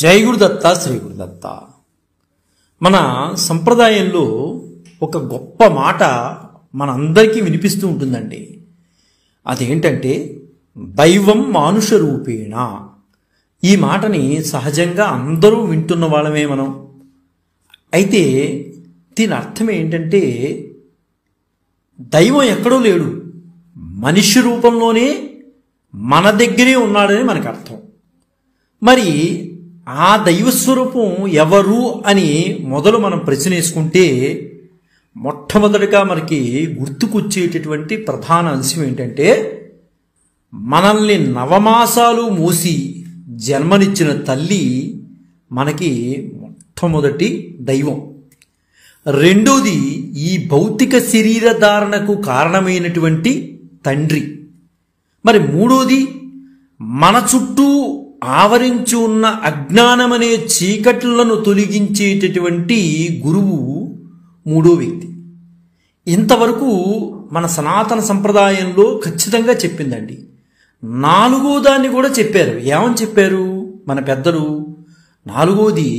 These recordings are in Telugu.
జై గురుదత్త శ్రీ గురుదత్త. మన సంప్రదాయంలో ఒక గొప్ప మాట మనందరికీ వినిపిస్తూ ఉంటుందండి. అదేంటంటే దైవం మానుష రూపేణ. ఈ మాటని సహజంగా అందరూ వింటున్న వాళ్ళమే మనం. అయితే దీని అర్థం ఏంటంటే దైవం ఎక్కడో లేడు, మనిషి రూపంలోనే మన దగ్గరే ఉన్నాడని మనకు అర్థం. మరి ఆ దైవస్వరూపం ఎవరు అని మొదలు మనం ప్రశ్న వేసుకుంటే మొట్టమొదటిగా మనకి గుర్తుకొచ్చేటటువంటి ప్రధాన అంశం ఏంటంటే మనల్ని నవమాసాలు మోసి జన్మనిచ్చిన తల్లి మనకి మొట్టమొదటి దైవం. రెండోది ఈ భౌతిక శరీర ధారణకు కారణమైనటువంటి తండ్రి. మరి మూడోది మన చుట్టూ ఆవరించి ఉన్న అజ్ఞానమనే చీకట్లను తొలగించేటటువంటి గురువు మూడో వ్యక్తి. ఇంతవరకు మన సనాతన సంప్రదాయంలో ఖచ్చితంగా చెప్పిందండి. నాలుగో దాన్ని కూడా చెప్పారు. ఏమని చెప్పారు మన పెద్దలు? నాలుగోది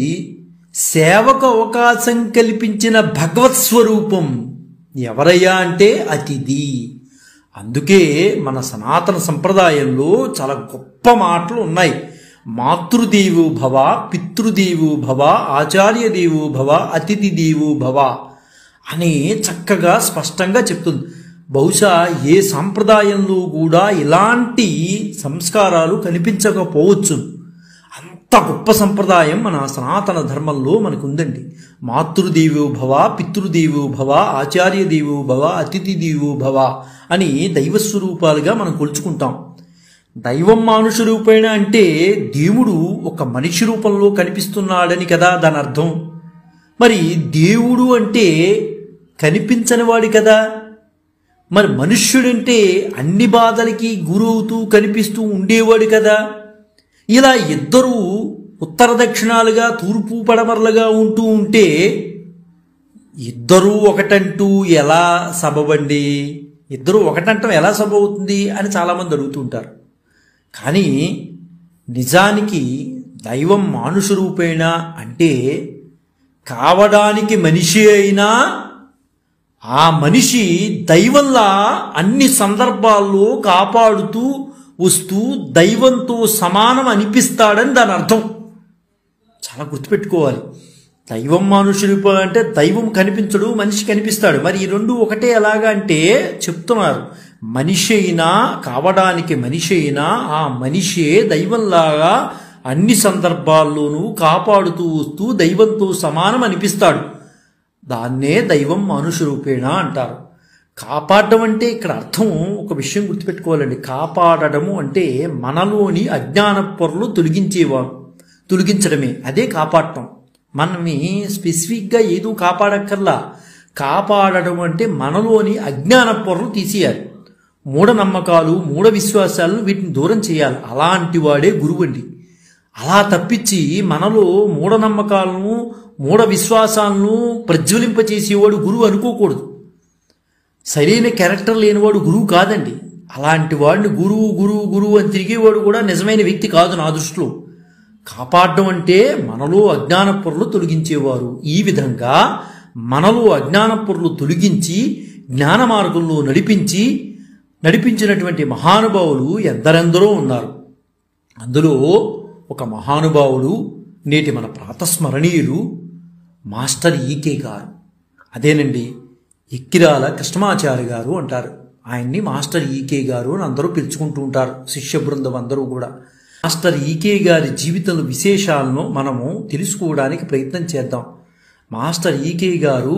సేవకు అవకాశం కల్పించిన భగవత్ స్వరూపం ఎవరయ్యా అంటే అతిథి. అందుకే మన సనాతన సంప్రదాయంలో చాలా గొప్ప మాటలు ఉన్నాయి. మాతృదేవో భవ, పితృదేవో భవ, ఆచార్య దేవో భవ, అతిథి దేవో భవ అని చక్కగా స్పష్టంగా చెప్తుంది. బహుశా ఏ సాంప్రదాయంలో కూడా ఇలాంటి సంస్కారాలు కనిపించకపోవచ్చు. అంత గొప్ప సంప్రదాయం మన సనాతన ధర్మంలో మనకు ఉందండి. మాతృదేవో భవ, పితృదేవో భవ, ఆచార్య దేవో భవ, అతిథి దేవో భవ అని దైవస్వరూపాలుగా మనం కొలుచుకుంటాం. దైవం మానుష రూపేణ అంటే దేవుడు ఒక మనిషి రూపంలో కనిపిస్తున్నాడని కదా దాని అర్థం. మరి దేవుడు అంటే కనిపించని వాడు కదా. మరి మనుష్యుడంటే అన్ని బాధలకి గురవుతూ కనిపిస్తూ ఉండేవాడు కదా. ఇలా ఇద్దరూ ఉత్తర దక్షిణాలుగా తూర్పు పడమరలుగా ఉంటూ ఉంటే ఇద్దరూ ఒకటంటూ ఎలా సబబండి? ఇద్దరూ ఒకటంటం ఎలా సబవుతుంది అని చాలామంది అడుగుతూ ఉంటారు. కానీ నిజానికి దైవం మానుష రూపేణ అంటే కావడానికి మనిషి అయినా ఆ మనిషి దైవంలా అన్ని సందర్భాల్లో కాపాడుతూ వస్తూ దైవంతో సమానం అనిపిస్తాడని దాని అర్థం. చాలా గుర్తుపెట్టుకోవాలి. దైవం మానుష రూపం అంటే దైవం కనిపించడు, మనిషి కనిపిస్తాడు. మరి ఈ రెండు ఒకటే ఎలాగా అంటే చెప్తున్నారు. మనిషి అయినా కావడానికి మనిషి అయినా ఆ మనిషే దైవంలాగా అన్ని సందర్భాల్లోనూ కాపాడుతూ వస్తూ దైవంతో సమానం అనిపిస్తాడు. దాన్నే దైవం మానుష రూపేణ అంటారు. కాపాడడం అంటే ఇక్కడ అర్థం ఒక విషయం గుర్తుపెట్టుకోవాలండి. కాపాడడము అంటే మనలోని అజ్ఞాన పొరలు తొలగించడమే, అదే కాపాడటం. మనని స్పెసిఫిక్గా ఏదో కాపాడక్కర్లా. కాపాడడం అంటే మనలోని అజ్ఞాన పొరలు తీసేయాలి. మూఢనమ్మకాలు, మూఢ విశ్వాసాలను వీటిని దూరం చేయాలి. అలాంటి వాడే గురువు అండి. అలా తప్పించి మనలో మూఢనమ్మకాలను, మూఢ విశ్వాసాలను ప్రజ్వలింపచేసేవాడు గురువు అనుకోకూడదు. సరైన క్యారెక్టర్ లేనివాడు గురువు కాదండి. అలాంటి వాడిని గురువు గురువు గురువు అని తిరిగేవాడు కూడా నిజమైన వ్యక్తి కాదు నా దృష్టిలో. కాపాడడం అంటే మనలో అజ్ఞాన పొరలు తొలగించేవారు. ఈ విధంగా మనలో అజ్ఞాన పొరలు తొలగించి జ్ఞాన మార్గంలో నడిపించినటువంటి మహానుభావులు ఎందరెందరో ఉన్నారు. అందులో ఒక మహానుభావుడు నేటి మన ప్రాతస్మరణీయులు మాస్టర్ ఈకే గారు. అదేనండి, ఎక్కిరాల కృష్ణమాచారి గారు అంటారు. ఆయన్ని మాస్టర్ ఈకే గారు అని అందరూ పిలుచుకుంటూ ఉంటారు, శిష్య బృందం అందరూ కూడా. మాస్టర్ ఈకే గారి జీవితంలో విశేషాలను మనము తెలుసుకోవడానికి ప్రయత్నం చేద్దాం. మాస్టర్ ఈకే గారు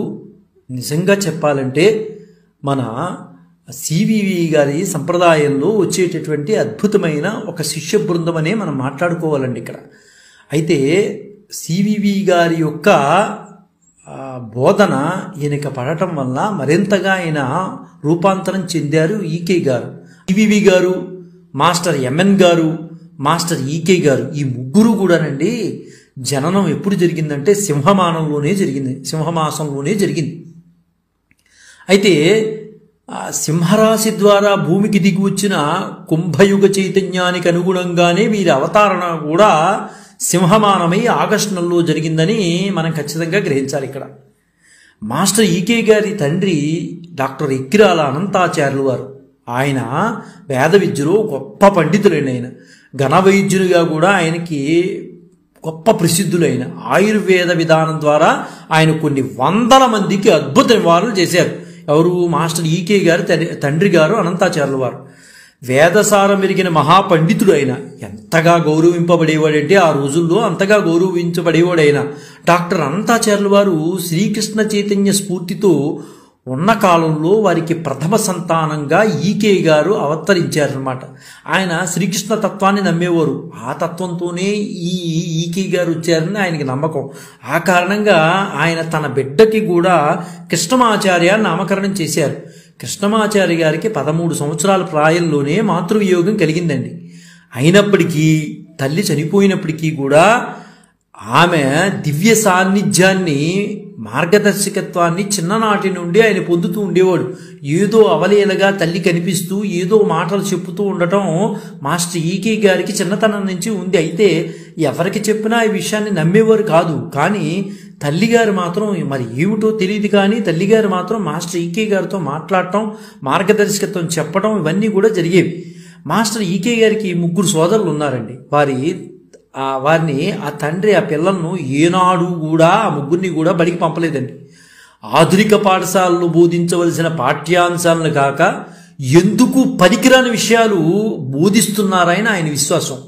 నిజంగా చెప్పాలంటే మన సివివి గారి సంప్రదాయంలో వచ్చేటటువంటి అద్భుతమైన ఒక శిష్య బృందం అనే మనం మాట్లాడుకోవాలండి ఇక్కడ. అయితే సివివి గారి యొక్క బోధన ఈయనకి పడటం వల్ల మరింతగా ఆయన రూపాంతరం చెందారు ఈకే గారు. సివివి గారు, మాస్టర్ ఎంఎన్ గారు, మాస్టర్ ఈకే గారు, ఈ ముగ్గురు కూడానండి జననం ఎప్పుడు జరిగిందంటే సింహమాసంలోనే జరిగింది. అయితే సింహరాశి ద్వారా భూమికి దిగి వచ్చిన కుంభయుగ చైతన్యానికి అనుగుణంగానే వీరి అవతారణ కూడా సింహమానమై ఆగస్టు నెలలో జరిగిందని మనం ఖచ్చితంగా గ్రహించాలి. ఇక్కడ మాస్టర్ ఈకే గారి తండ్రి డాక్టర్ ఎక్కిరాల అనంతాచార్యులు వారు. ఆయన వేద విద్యలో గొప్ప పండితులైన ఆయన, ఘన వైద్యునిగా కూడా ఆయనకి గొప్ప ప్రసిద్ధులైన ఆయుర్వేద విధానం ద్వారా ఆయన కొన్ని వందల మందికి అద్భుత నివారణలు చేశారు. ఎవరు? మాస్టర్ ఈకే గారి తండ్రి గారు అనంతాచార్యుల వారు. వేదసారం ఎరిగిన మహాపండితుడు ఆయన. ఎంతగా గౌరవింపబడేవాడంటే ఆ రోజుల్లో అంతగా గౌరవించబడేవాడైన డాక్టర్ అనంతాచార్యుల వారు శ్రీకృష్ణ చైతన్య స్ఫూర్తితో ఉన్న కాలంలో వారికి ప్రథమ సంతానంగా ఈకే గారు అవతరించారనమాట. ఆయన శ్రీకృష్ణ తత్వాన్ని నమ్మేవారు. ఆ తత్వంతోనే ఈకే గారు వచ్చారని ఆయనకి నమ్మకం. ఆ కారణంగా ఆయన తన బిడ్డకి కూడా కృష్ణమాచార్య నామకరణం చేశారు. కృష్ణమాచార్య గారికి 13 సంవత్సరాల ప్రాయంలోనే మాతృవియోగం కలిగిందండి. అయినప్పటికీ తల్లి చనిపోయినప్పటికీ కూడా ఆమె దివ్య సాన్నిధ్యాన్ని, మార్గదర్శకత్వాన్ని చిన్ననాటి నుండి ఆయన పొందుతూ ఉండేవాడు. ఏదో అవలీలగా తల్లి కనిపిస్తూ ఏదో మాటలు చెప్పుతూ ఉండటం మాస్టర్ ఈకే గారికి చిన్నతనం నుంచి ఉంది. అయితే ఎవరికి చెప్పినా ఈ విషయాన్ని నమ్మేవారు కాదు. కానీ తల్లిగారు మాత్రం మరి ఏమిటో తెలియదు, కానీ తల్లిగారు మాత్రం మాస్టర్ ఈకే గారితో మాట్లాడటం, మార్గదర్శకత్వం చెప్పడం ఇవన్నీ కూడా జరిగేవి. మాస్టర్ ఈకే గారికి 3 సోదరులు ఉన్నారండి. వారిని ఆ తండ్రి ఆ పిల్లలను ఏనాడు కూడా ఆ 3 కూడా బడికి పంపలేదండి. ఆధునిక పాఠశాలలో బోధించవలసిన పాఠ్యాంశాలను కాక ఎందుకు పనికిరాని విషయాలు బోధిస్తున్నారని ఆయన విశ్వాసం.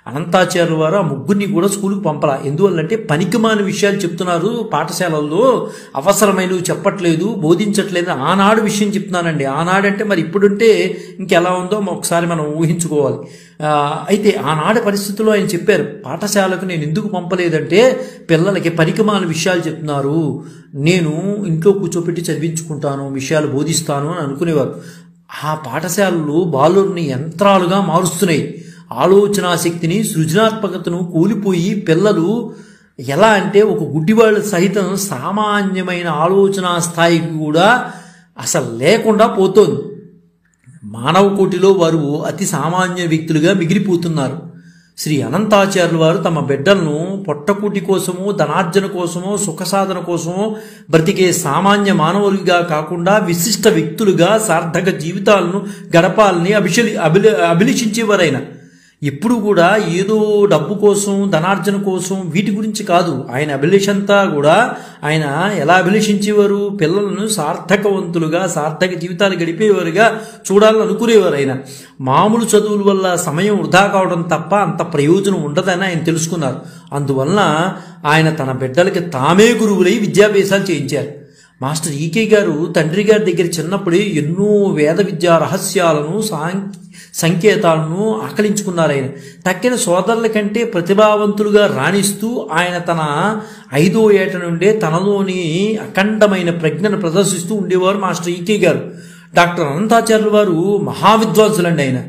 అనంతాచార్యుల వారు ఆ 3 కూడా స్కూల్కి పంపలా. ఎందువల్లంటే పనికిమాని విషయాలు చెప్తున్నారు పాఠశాలల్లో, అవసరమైనవి చెప్పట్లేదు, బోధించట్లేదు. ఆనాడు విషయం చెప్తున్నానండి. ఆనాడంటే మరి ఇప్పుడుంటే ఇంకెలా ఉందో ఒకసారి మనం ఊహించుకోవాలి. అయితే ఆనాడు పరిస్థితుల్లో ఆయన చెప్పారు, పాఠశాలకు నేను ఎందుకు పంపలేదంటే పిల్లలకి పనికిమాలిన విషయాలు చెప్తున్నారు, నేను ఇంట్లో కూర్చోపెట్టి చదివించుకుంటాను, విషయాలు బోధిస్తాను అని అనుకునేవారు. ఆ పాఠశాలలు బాలుర్ని యంత్రాలుగా మారుస్తున్నాయి. ఆలోచనా శక్తిని, సృజనాత్మకతను కోల్పోయి పిల్లలు ఎలా అంటే ఒక గుడ్డివాళ్ళ సహితం సామాన్యమైన ఆలోచనా స్థాయికి కూడా అసలు లేకుండా పోతోంది. మానవ కోటిలో వారు అతి సామాన్య వ్యక్తులుగా మిగిలిపోతున్నారు. శ్రీ అనంతాచార్యుల వారు తమ బిడ్డలను పొట్టకూటి కోసమో, ధనార్జన కోసమో, సుఖ సాధన కోసమో బ్రతికే సామాన్య మానవులుగా కాకుండా విశిష్ట వ్యక్తులుగా సార్థక జీవితాలను గడపాలని అభిలషించేవారైనా. ఎప్పుడు కూడా ఏదో డబ్బు కోసం, ధనార్జన కోసం వీటి గురించి కాదు. ఆయన అభిలషంతా కూడా ఆయన ఎలా అభిలషించేవారు? పిల్లలను సార్థకవంతులుగా, సార్థక జీవితాలు గడిపేవారుగా చూడాలని అనుకునేవారు. ఆయన మామూలు చదువుల వల్ల సమయం వృధా కావడం తప్ప అంత ప్రయోజనం ఉండదని ఆయన తెలుసుకున్నారు. అందువలన ఆయన తన బిడ్డలకి తామే గురువులై విద్యాభ్యాసాలు చేయించారు. మాస్టర్ ఈకే గారు తండ్రి గారి దగ్గర చిన్నప్పుడే ఎన్నో వేద విద్యా రహస్యాలను, సంకేతాలను ఆకలించుకున్నారు. ఆయన తక్కిన సోదరుల కంటే ప్రతిభావంతులుగా రాణిస్తూ ఆయన తన 5వ ఏట నుండే తనలోని అఖండమైన ప్రజ్ఞను ప్రదర్శిస్తూ ఉండేవారు మాస్టర్ ఈకే గారు. డాక్టర్ అనంతాచార్యుల వారు మహావిద్వాంసులండి. ఆయన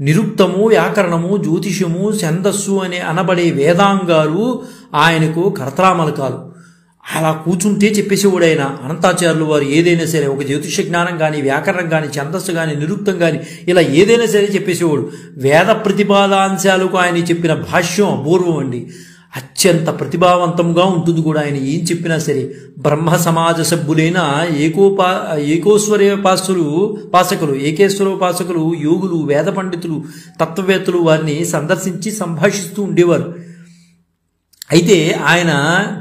నిరుక్తము, వ్యాకరణము, జ్యోతిషము, ఛందస్సు అనే అనబడే వేదాంగాలు ఆయనకు కరతలామలకాలు. అలా కూర్చుంటే చెప్పేసేవాడు ఆయన. అనంతాచార్యులు వారు ఏదైనా సరే, ఒక జ్యోతిష జ్ఞానం కానీ, వ్యాకరణం కానీ, ఛందస్సు కానీ, నిరుక్తం కానీ, ఇలా ఏదైనా సరే చెప్పేసేవాడు. వేద ప్రతిపాదాంశాలకు ఆయన చెప్పిన భాష్యం అపూర్వం అండి. అత్యంత ప్రతిభావంతంగా ఉంటుంది కూడా. ఆయన ఏం చెప్పినా సరే బ్రహ్మ సమాజ సభ్యులైన ఏకేశ్వరోపాసకులు, యోగులు, వేద పండితులు, తత్వవేత్తలు వారిని సందర్శించి సంభాషిస్తూ ఉండేవారు. అయితే ఆయన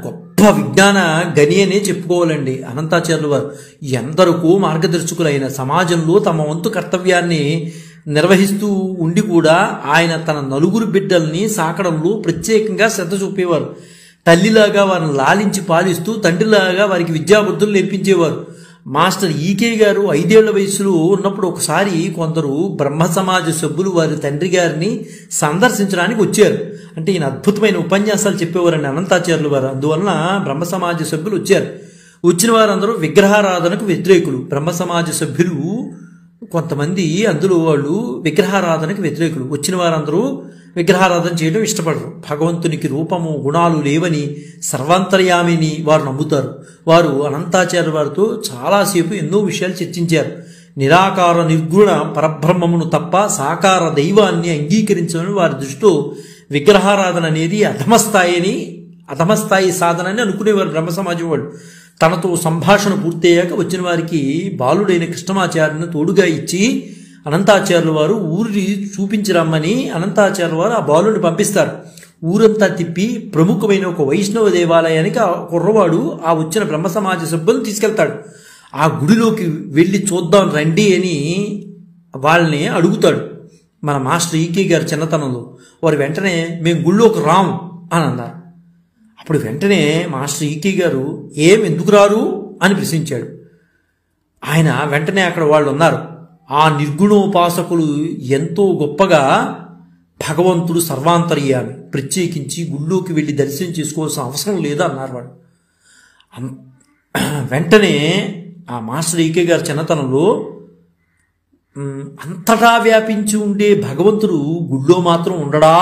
గొప్ప విజ్ఞాన గని అనే చెప్పుకోవాలండి. అనంతాచార్యుల వారు ఎందరికో మార్గదర్శకులైన, సమాజంలో తమ వంతు కర్తవ్యాన్ని నిర్వహిస్తూ ఉండి కూడా ఆయన తన 4 బిడ్డల్ని సాకడంలో ప్రత్యేకంగా శ్రద్ధ చూపేవారు. తల్లిలాగా వారిని లాలించి పాలిస్తూ తండ్రిలాగా వారికి విద్యాబుద్ధులు నేర్పించేవారు. మాస్టర్ ఈకే గారు 5 ఏళ్ల వయసులో ఉన్నప్పుడు ఒకసారి కొందరు బ్రహ్మ సమాజ సభ్యులు వారి తండ్రి గారిని సందర్శించడానికి వచ్చారు. అంటే ఈయన అద్భుతమైన ఉపన్యాసాలు చెప్పేవారండి అనంతాచార్యుల వారు. అందువలన బ్రహ్మ సమాజ సభ్యులు వచ్చారు. వచ్చిన వారందరూ విగ్రహారాధనకు వ్యతిరేకులు. బ్రహ్మ సమాజ సభ్యులు కొంతమంది అందులో వాళ్ళు విగ్రహారాధనకు వ్యతిరేకులు. వచ్చిన వారందరూ విగ్రహారాధన చేయడం ఇష్టపడరు. భగవంతునికి రూపము, గుణాలు లేవని, సర్వాంతర్యామిని వారు నమ్ముతారు. వారు అనంతాచార్య వారితో చాలాసేపు ఎన్నో విషయాలు చర్చించారు. నిరాకార నిర్గుణ పరబ్రహ్మమును తప్ప సాకార దైవాన్ని అంగీకరించమని వారి దృష్టిలో విగ్రహారాధన అనేది అధమస్థాయి సాధన అని అనుకునేవారు బ్రహ్మ సమాజం వాళ్ళు. తనతో సంభాషణ పూర్తయ్యాక వచ్చిన వారికి బాలుడైన కృష్ణమాచార్యను తోడుగా ఇచ్చి అనంతాచార్యుల వారు ఊరి చూపించిరమ్మని అనంతాచార్యుల వారు ఆ బాలుడిని పంపిస్తారు. ఊరంతా తిప్పి ప్రముఖమైన ఒక వైష్ణవ దేవాలయానికి ఆ కుర్రవాడు ఆ వచ్చిన బ్రహ్మ సమాజ సభ్యులను తీసుకెళ్తాడు. ఆ గుడిలోకి వెళ్ళి చూద్దాం రండి అని వాళ్ళని అడుగుతాడు మన మాస్టర్ ఈకే గారు చిన్నతనంలో. వారు వెంటనే మేము గుళ్ళోకి రాము అని అన్నారు. అప్పుడు వెంటనే మాస్టర్ ఈకే గారు ఎందుకు రారు అని ప్రశ్నించాడు. ఆయన వెంటనే అక్కడ వాళ్ళు ఉన్నారు, ఆ నిర్గుణోపాసకులు ఎంతో గొప్పగా భగవంతుడు సర్వాంతర్యామి, ప్రత్యేకించి గుళ్ళోకి వెళ్ళి దర్శనం చేసుకోవాల్సిన అవసరం లేదు అన్నారు వాడు. వెంటనే ఆ మాస్టర్ ఈకే గారి చిన్నతనంలో అంతటా వ్యాపించి ఉండే భగవంతుడు గుళ్ళో మాత్రం ఉండడా,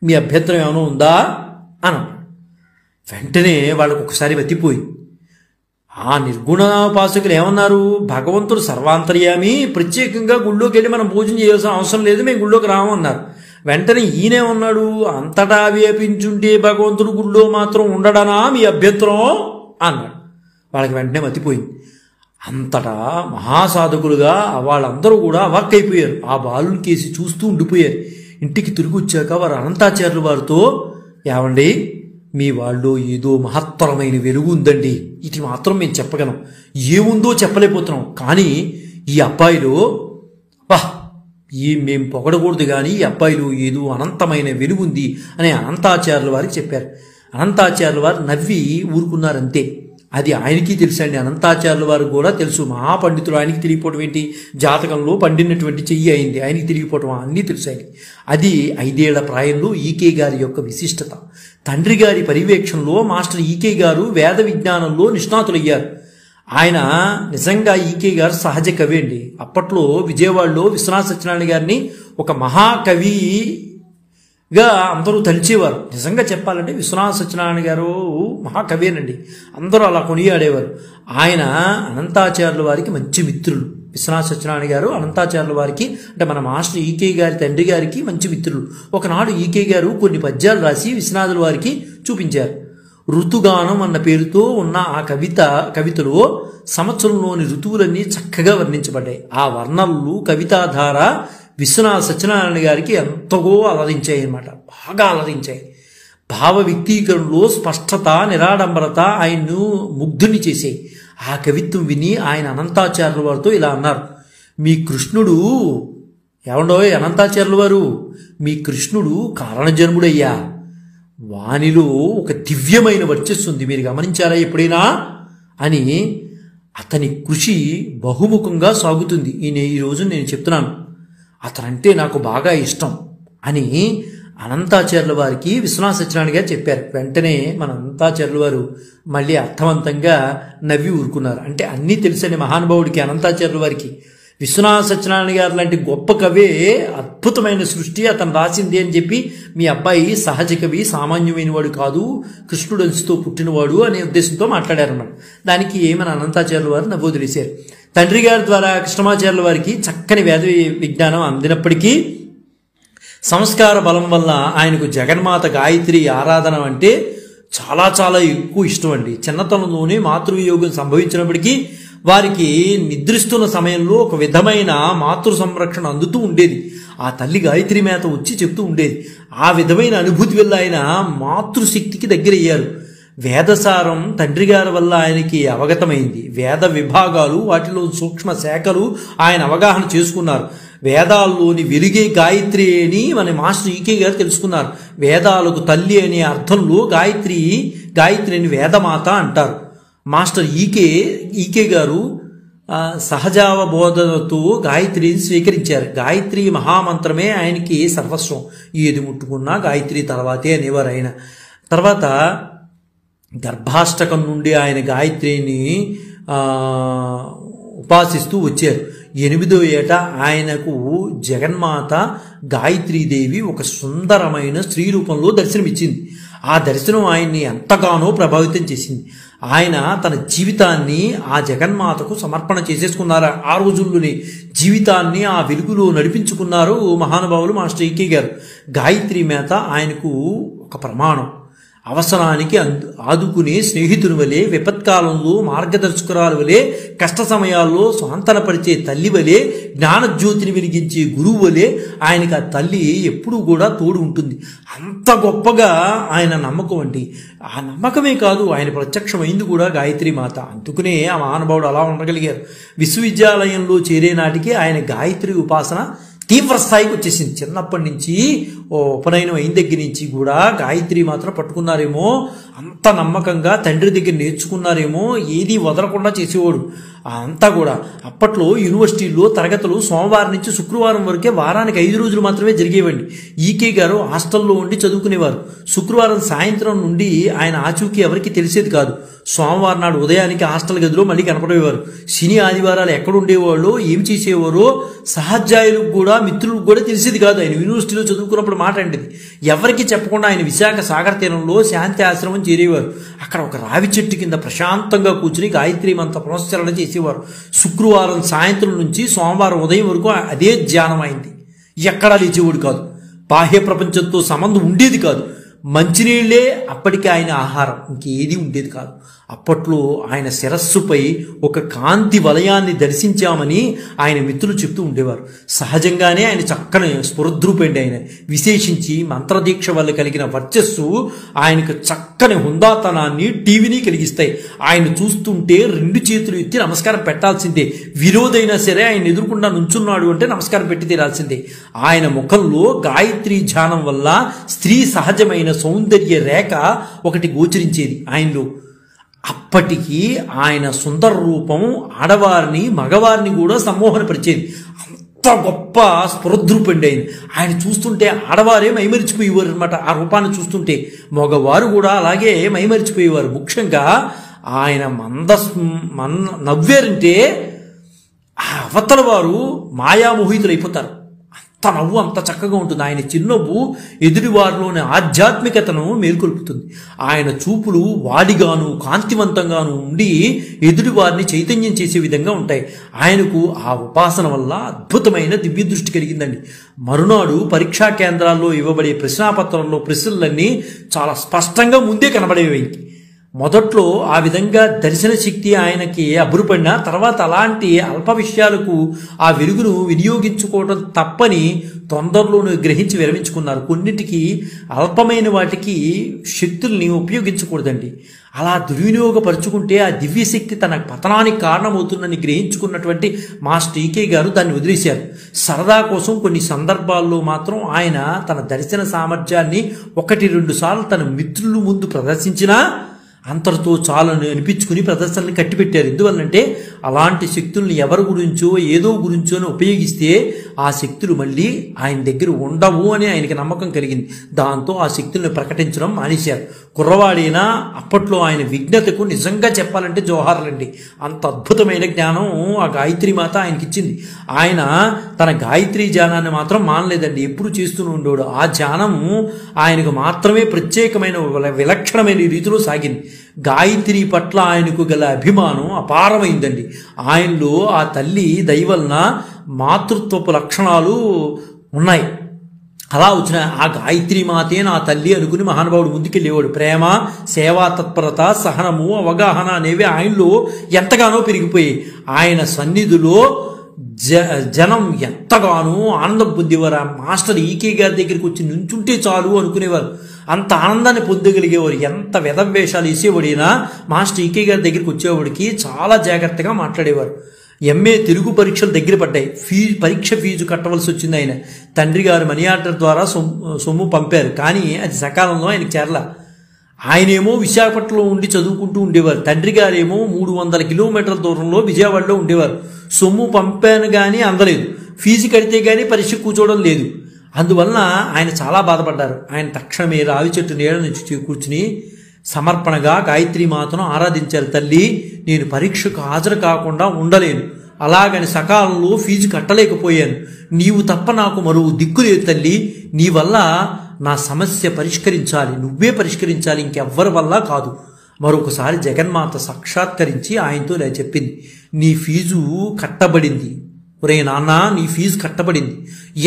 మీ అభ్యంతరం ఏమైనా ఉందా అని వెంటనే వాళ్ళకు ఒకసారి బతిపోయి ఆ నిర్గుణోపాసకులు ఏమన్నారు, భగవంతుడు సర్వాంతర్యామి, ప్రత్యేకంగా గుళ్ళోకి వెళ్ళి మనం పూజన చేయాల్సిన అవసరం లేదు, మేము గుళ్ళోకి రాము అన్నారు. వెంటనే ఈయనేమన్నాడు, అంతటా వ్యాపించుంటే భగవంతుడు గుళ్ళో మాత్రం ఉండడనా మీ అభ్యంతరం అన్నాడు. వాళ్ళకి వెంటనే మతిపోయింది. అంతటా మహాసాధకులుగా వాళ్ళందరూ కూడా అవాక్కైపోయారు. ఆ బాలుని కేసి చూస్తూ ఉండిపోయారు. ఇంటికి తిరిగి వచ్చాక వారు అనంతాచార్యుల వారితో, ఏమండి మీ వాళ్ళు ఏదో మహత్తరమైన వెలుగు ఉందండి, ఇది మాత్రం మేము చెప్పగలం, ఏముందో చెప్పలేకపోతున్నాం, కానీ ఈ అబ్బాయిలో మేము పొగడకూడదు కానీ ఈ అబ్బాయిలో ఏదో అనంతమైన వెలుగు ఉంది అని అనంతాచార్యుల వారికి చెప్పారు. అనంతాచార్యుల వారు నవ్వి ఊరుకున్నారంతే. అది ఆయనకి తెలుసండి, అనంతాచార్యుల వారు కూడా తెలుసు. మహాపండితుడు, ఆయనకి తెలియపోవటం ఏంటి, జాతకంలో పండినటువంటి చెయ్యి అయింది, ఆయనకి తెలియపోవటం అన్నీ తెలుసు ఆయనకి. అది 5 ఏళ్ల ప్రాయంలో ఈకే గారి యొక్క విశిష్టత. తండ్రి గారి పర్యవేక్షణలో మాస్టర్ ఈకే గారు వేద విజ్ఞానంలో నిష్ణాతులయ్యారు. ఆయన నిజంగా ఈకే గారు సహజ కవి అండి. అప్పట్లో విజయవాడలో విశ్వనాథ సత్యనారాయణ గారిని ఒక మహాకవిగా అందరూ తలిచేవారు. నిజంగా చెప్పాలంటే విశ్వనాథ సత్యనారాయణ గారు మహాకవేనండి, అందరూ అలా కొనియాడేవారు. ఆయన అనంతాచార్యుల వారికి మంచి మిత్రులు. విశ్వనాథ సత్యనారాయణ గారు అనంతాచార్యుల వారికి, అంటే మన మాస్టర్ ఈకే గారి తండ్రి గారికి మంచి మిత్రులు. ఒకనాడు ఈకే గారు కొన్ని పద్యాలు రాసి విశ్వనాథుల వారికి చూపించారు. ఋతుగానం అన్న పేరుతో ఉన్న ఆ కవితలో సంవత్సరంలోని ఋతువులన్నీ చక్కగా వర్ణించబడ్డాయి. ఆ వర్ణనలు కవితాధార విశ్వనాథ సత్యనారాయణ గారికి ఎంతగో అలరించాయి అన్నమాట, బాగా అలరించాయి. భావ వ్యక్తీకరణలో స్పష్టత, నిరాడంబరత ఆయన్ను ముగ్ధుని చేసాయి. ఆ కవిత్వం విని ఆయన అనంతాచార్యుల వారితో ఇలా అన్నారు, మీ కృష్ణుడు ఏమండోయ్ అనంతాచార్యుల వారు, మీ కృష్ణుడు కారణజన్ముడయ్యా, వానిలో ఒక దివ్యమైన వర్చస్సు ఉంది, మీరు గమనించారా ఎప్పుడైనా అని. అతని కృషి బహుముఖంగా సాగుతుంది. ఈరోజు నేను చెప్తున్నాను, అతనంటే నాకు బాగా ఇష్టం అని అనంతాచార్యుల వారికి విశ్వనాథ సత్యనారాయణ గారు చెప్పారు. వెంటనే మన అనంతాచార్యుల వారు మళ్ళీ అర్థవంతంగా నవ్వి ఊరుకున్నారు. అంటే అన్నీ తెలుసని మహానుభావుడికి అనంతాచార్యుల వారికి. విశ్వనాథ సత్యనారాయణ గారు లాంటి గొప్ప కవే, అద్భుతమైన సృష్టి అతను రాసింది అని చెప్పి, మీ అబ్బాయి సహజ కవి, సామాన్యమైన వాడు కాదు, కృష్ణుడు అంశతో పుట్టినవాడు అనే ఉద్దేశంతో మాట్లాడారన్నమాట. దానికి మన అనంతాచార్యుల వారు నవ్వొదిలేశారు. తండ్రి గారి ద్వారా కృష్ణమాచార్యుల వారికి చక్కని వేద విజ్ఞానం అందినప్పటికీ సంస్కార బలం వల్ల ఆయనకు జగన్మాత గాయత్రి ఆరాధన అంటే చాలా చాలా ఎక్కువ ఇష్టం అండి. చిన్నతనంలోనే మాతృవియోగం సంభవించినప్పటికీ వారికి నిద్రిస్తున్న సమయంలో ఒక విధమైన మాతృ సంరక్షణ అందుతూ ఉండేది. ఆ తల్లి గాయత్రి మేత వచ్చి చెప్తూ ఉండేది. ఆ విధమైన అనుభూతి వల్ల ఆయన మాతృశక్తికి దగ్గరయ్యారు. వేదసారం తండ్రి గారి వల్ల ఆయనకి అవగతమైంది. వేద విభాగాలు, వాటిలో సూక్ష్మ శాఖలు ఆయన అవగాహన చేసుకున్నారు. వేదాల్లోని వెలుగే గాయత్రి అని మన మాస్టర్ ఈకే గారు తెలుసుకున్నారు. వేదాలకు తల్లి అనే అర్థంలో గాయత్రిని వేదమాత అంటారు. మాస్టర్ ఈకే గారు సహజావబోధనతో గాయత్రిని స్వీకరించారు. గాయత్రి మహామంత్రమే ఆయనకి సర్వస్వం. ఏది ముట్టుకున్నా గాయత్రి తర్వాతే అనేవారు ఆయన. తర్వాత గర్భాష్టకం నుండి ఆయన గాయత్రిని ఉపాసిస్తూ వచ్చారు. 8వ ఏట ఆయనకు జగన్మాత గాయత్రీదేవి ఒక సుందరమైన స్త్రీ రూపంలో దర్శనమిచ్చింది. ఆ దర్శనం ఆయన్ని ఎంతగానో ప్రభావితం చేసింది. ఆయన తన జీవితాన్ని ఆ జగన్మాతకు సమర్పణ చేసేసుకున్నారు. ఆ రోజుల్లోనే జీవితాన్ని ఆ వెలుగులో నడిపించుకున్నారు మహానుభావులు మాస్టర్ ఈకే గారు. గాయత్రి మాత ఆయనకు ఒక ప్రమాణం. అవసరానికి ఆదుకునే స్నేహితుని వలె, విపత్కాలంలో మార్గదర్శకురాలు వలె, కష్ట సమయాల్లో స్వాంతనపరిచే తల్లి వలె, జ్ఞానజ్యోతిని వెలిగించే గురువు వలె ఆయనకు ఆ తల్లి ఎప్పుడూ కూడా తోడు ఉంటుంది. అంత గొప్పగా ఆయన నమ్మకం అండి. ఆ నమ్మకమే కాదు, ఆయన ప్రత్యక్షమైంది కూడా గాయత్రి మాత. అందుకునే ఆ మహానుభావుడు అలా ఉండగలిగారు. విశ్వవిద్యాలయంలో చేరే నాటికి ఆయన గాయత్రి ఉపాసన తీవ్ర స్థాయికి వచ్చేసింది. చిన్నప్పటి నుంచి ఉపనయనం అయిన దగ్గర నుంచి కూడా గాయత్రి మాత్రం పట్టుకున్నారేమో, అంత నమ్మకంగా తండ్రి దగ్గర నేర్చుకున్నారేమో, ఏది వదలకుండా చేసేవాడు అంతా కూడా. అప్పట్లో యూనివర్సిటీల్లో తరగతులు సోమవారం నుంచి శుక్రవారం వరకే, వారానికి 5 రోజులు మాత్రమే జరిగేవండి. ఈకే గారు హాస్టల్లో ఉండి చదువుకునేవారు. శుక్రవారం సాయంత్రం నుండి ఆయన ఆచూకీ ఎవరికి తెలిసేది కాదు. సోమవారం నాడు ఉదయానికి హాస్టల్ గదిలో మళ్ళీ కనపడేవారు. శని ఆదివారాలు ఎక్కడ ఉండేవాళ్ళు, ఏం చేసేవారో సహధ్యాయులకు కూడా మిత్రులకు కూడా తెలిసేది కాదు. ఆయన యూనివర్సిటీలో చదువుకున్నప్పుడు మాట అండి. ఎవరికి చెప్పకుండా ఆయన విశాఖ సాగర తీరంలో శాంతి ఆశ్రమం చేరేవారు. అక్కడ ఒక రావి చెట్టు కింద ప్రశాంతంగా కూర్చుని గాయత్రి మంత్ర పునశ్చరణ చేసేవారు. శుక్రవారం సాయంత్రం నుంచి సోమవారం ఉదయం వరకు అదే ధ్యానం అయింది. ఎక్కడా లేచేవాడు కాదు. బాహ్య ప్రపంచంతో సంబంధం ఉండేది కాదు. మంచినీళ్లే అప్పటికి ఆయన ఆహారం, ఇంకేది ఉండేది కాదు. అప్పట్లో ఆయన శిరస్సుపై ఒక కాంతి వలయాన్ని దర్శించామని ఆయన మిత్రులు చెప్తూ ఉండేవారు. సహజంగానే ఆయన చక్కని స్ఫురద్రూపండి. ఆయన విశేషించి మంత్రదీక్ష వల్ల కలిగిన వర్చస్సు ఆయనకు చక్కని హుందాతనాన్ని, టీవీని కలిగిస్తాయి. ఆయన చూస్తుంటే 2 చేతులు ఎత్తి నమస్కారం పెట్టాల్సిందే. విరోధైనా సరే ఆయన ఎదురుకుండా నుంచున్నాడు అంటే నమస్కారం పెట్టి తీరాల్సిందే. ఆయన ముఖంలో గాయత్రి ధ్యానం వల్ల స్త్రీ సహజమైన సౌందర్య రేఖ ఒకటి గోచరించేది ఆయనలో. అప్పటికి ఆయన సుందర రూపం ఆడవారిని మగవారిని కూడా సమ్మోహనపరిచేది. అంత గొప్ప స్ఫురద్రూపండి ఆయన. ఆయన చూస్తుంటే ఆడవారే మైమరిచిపోయేవారు అనమాట. ఆ రూపాన్ని చూస్తుంటే మగవారు కూడా అలాగే మైమరిచిపోయేవారు. ముఖ్యంగా ఆయన నవ్వారంటే ఆ అవతల వారు మాయామోహితులు అయిపోతారు. అంత నవ్వు అంత చక్కగా ఉంటుంది. ఆయన చిరునవ్వు ఎదుటివారిలోని ఆధ్యాత్మికతను మేల్కొల్పుతుంది. ఆయన చూపులు వాడిగాను కాంతివంతంగాను ఉండి ఎదుటివారిని చైతన్యం చేసే విధంగా ఉంటాయి. ఆయనకు ఆ ఉపాసన వల్ల అద్భుతమైన దివ్య దృష్టి కలిగిందండి. మరునాడు పరీక్షా కేంద్రాల్లో ఇవ్వబడే ప్రశ్నాపత్రంలో ప్రశ్నలన్నీ చాలా స్పష్టంగా ముందే కనబడేవి. మొదట్లో ఆ విధంగా దర్శన శక్తి ఆయనకి అబ్బురుపడినా తర్వాత అలాంటి అల్ప విషయాలకు ఆ వెలుగును వినియోగించుకోవడం తప్పని తొందరలోనే గ్రహించి విరమించుకున్నారు. కొన్నిటికి అల్పమైన వాటికి శక్తుల్ని ఉపయోగించకూడదండి. అలా దుర్వినియోగపరుచుకుంటే ఆ దివ్యశక్తి తన పతనానికి కారణమవుతుందని గ్రహించుకున్నటువంటి మాస్టర్ ఈకే గారు దాన్ని వదిలేశారు. సరదా కోసం కొన్ని సందర్భాల్లో మాత్రం ఆయన తన దర్శన సామర్థ్యాన్ని 1-2 సార్లు తన మిత్రుల ముందు ప్రదర్శించినా అంతటితో చాలని అనిపించుకుని ప్రదర్శనని కట్టిపెట్టారు. ఎందువల్లంటే అలాంటి శక్తుల్ని ఎవరి గురించో ఏదో గురించో ఉపయోగిస్తే ఆ శక్తులు మళ్ళీ ఆయన దగ్గర ఉండవు అని ఆయనకి నమ్మకం కలిగింది. దాంతో ఆ శక్తుల్ని ప్రకటించడం మానేశారు. కుర్రవాడైనా అప్పట్లో ఆయన విజ్ఞతకు నిజంగా చెప్పాలంటే జోహార్లండి. అంత అద్భుతమైన జ్ఞానం ఆ గాయత్రి మాత ఆయనకి ఇచ్చింది. ఆయన తన గాయత్రి ధ్యానాన్ని మాత్రం మానలేదండి, ఎప్పుడు చేస్తూనే ఉండేవాడు. ఆ ధ్యానం ఆయనకు మాత్రమే ప్రత్యేకమైన విలక్షణమైన రీతిలో సాగింది. గాయత్రి పట్ల ఆయనకు గల అభిమానం అపారమైందండి. ఆయనలో ఆ తల్లి దయవలన మాతృత్వపు లక్షణాలు ఉన్నాయి. అలా వచ్చిన ఆ గాయత్రి మాతే నా తల్లి అనుకుని మహానుభావుడు ముందుకెళ్ళేవాడు. ప్రేమ, సేవా తత్పరత, సహనము, అవగాహన అనేవి ఆయనలో ఎంతగానో పెరిగిపోయాయి. ఆయన సన్నిధిలో జనం ఎంతగానో ఆనందం పొందేవారు. ఆ మాస్టర్ ఈకే గారి దగ్గరికి వచ్చి నుంచుంటే చాలు అనుకునేవారు. అంత ఆనందాన్ని పొందగలిగేవారు. ఎంత వెధవేషాలు వేసేవాడైనా మాస్టర్ ఈకే గారి దగ్గరికి వచ్చేవాడికి చాలా జాగ్రత్తగా మాట్లాడేవారు. ఎంఏ తెలుగు పరీక్షలు దగ్గర పడ్డాయి. పరీక్ష ఫీజు కట్టవలసి వచ్చింది. ఆయన తండ్రి గారు మనీ ఆర్డర్ ద్వారా సొమ్ము పంపారు, కానీ అది సకాలంలో ఆయనకు చేరలా. ఆయనేమో విశాఖపట్నంలో ఉండి చదువుకుంటూ ఉండేవారు. తండ్రి గారేమో 300 కిలోమీటర్ల దూరంలో విజయవాడలో ఉండేవారు. సొమ్ము పంపాను కానీ అందలేదు, ఫీజు కడితే కానీ పరీక్ష కూర్చోవడం లేదు. అందువలన ఆయన చాలా బాధపడ్డారు. ఆయన తక్షణమే రావి చెట్టు నీడ నుంచి కూర్చుని సమర్పణగా గాయత్రి మాతను ఆరాధించారు. తల్లి, నేను పరీక్షకు హాజరు కాకుండా ఉండలేను. అలాగని సకాలంలో ఫీజు కట్టలేకపోయాను. నీవు తప్ప నాకు మరో దిక్కు లేదు తల్లి. నీ వల్ల నా సమస్య పరిష్కరించాలి, నువ్వే పరిష్కరించాలి, ఇంకెవ్వరి వల్ల కాదు. మరొకసారి జగన్మాత సాక్షాత్కరించి ఆయనతో ఇలా చెప్పింది, నీ ఫీజు కట్టబడింది. ఒరే నాన్న, నీ ఫీజు కట్టబడింది.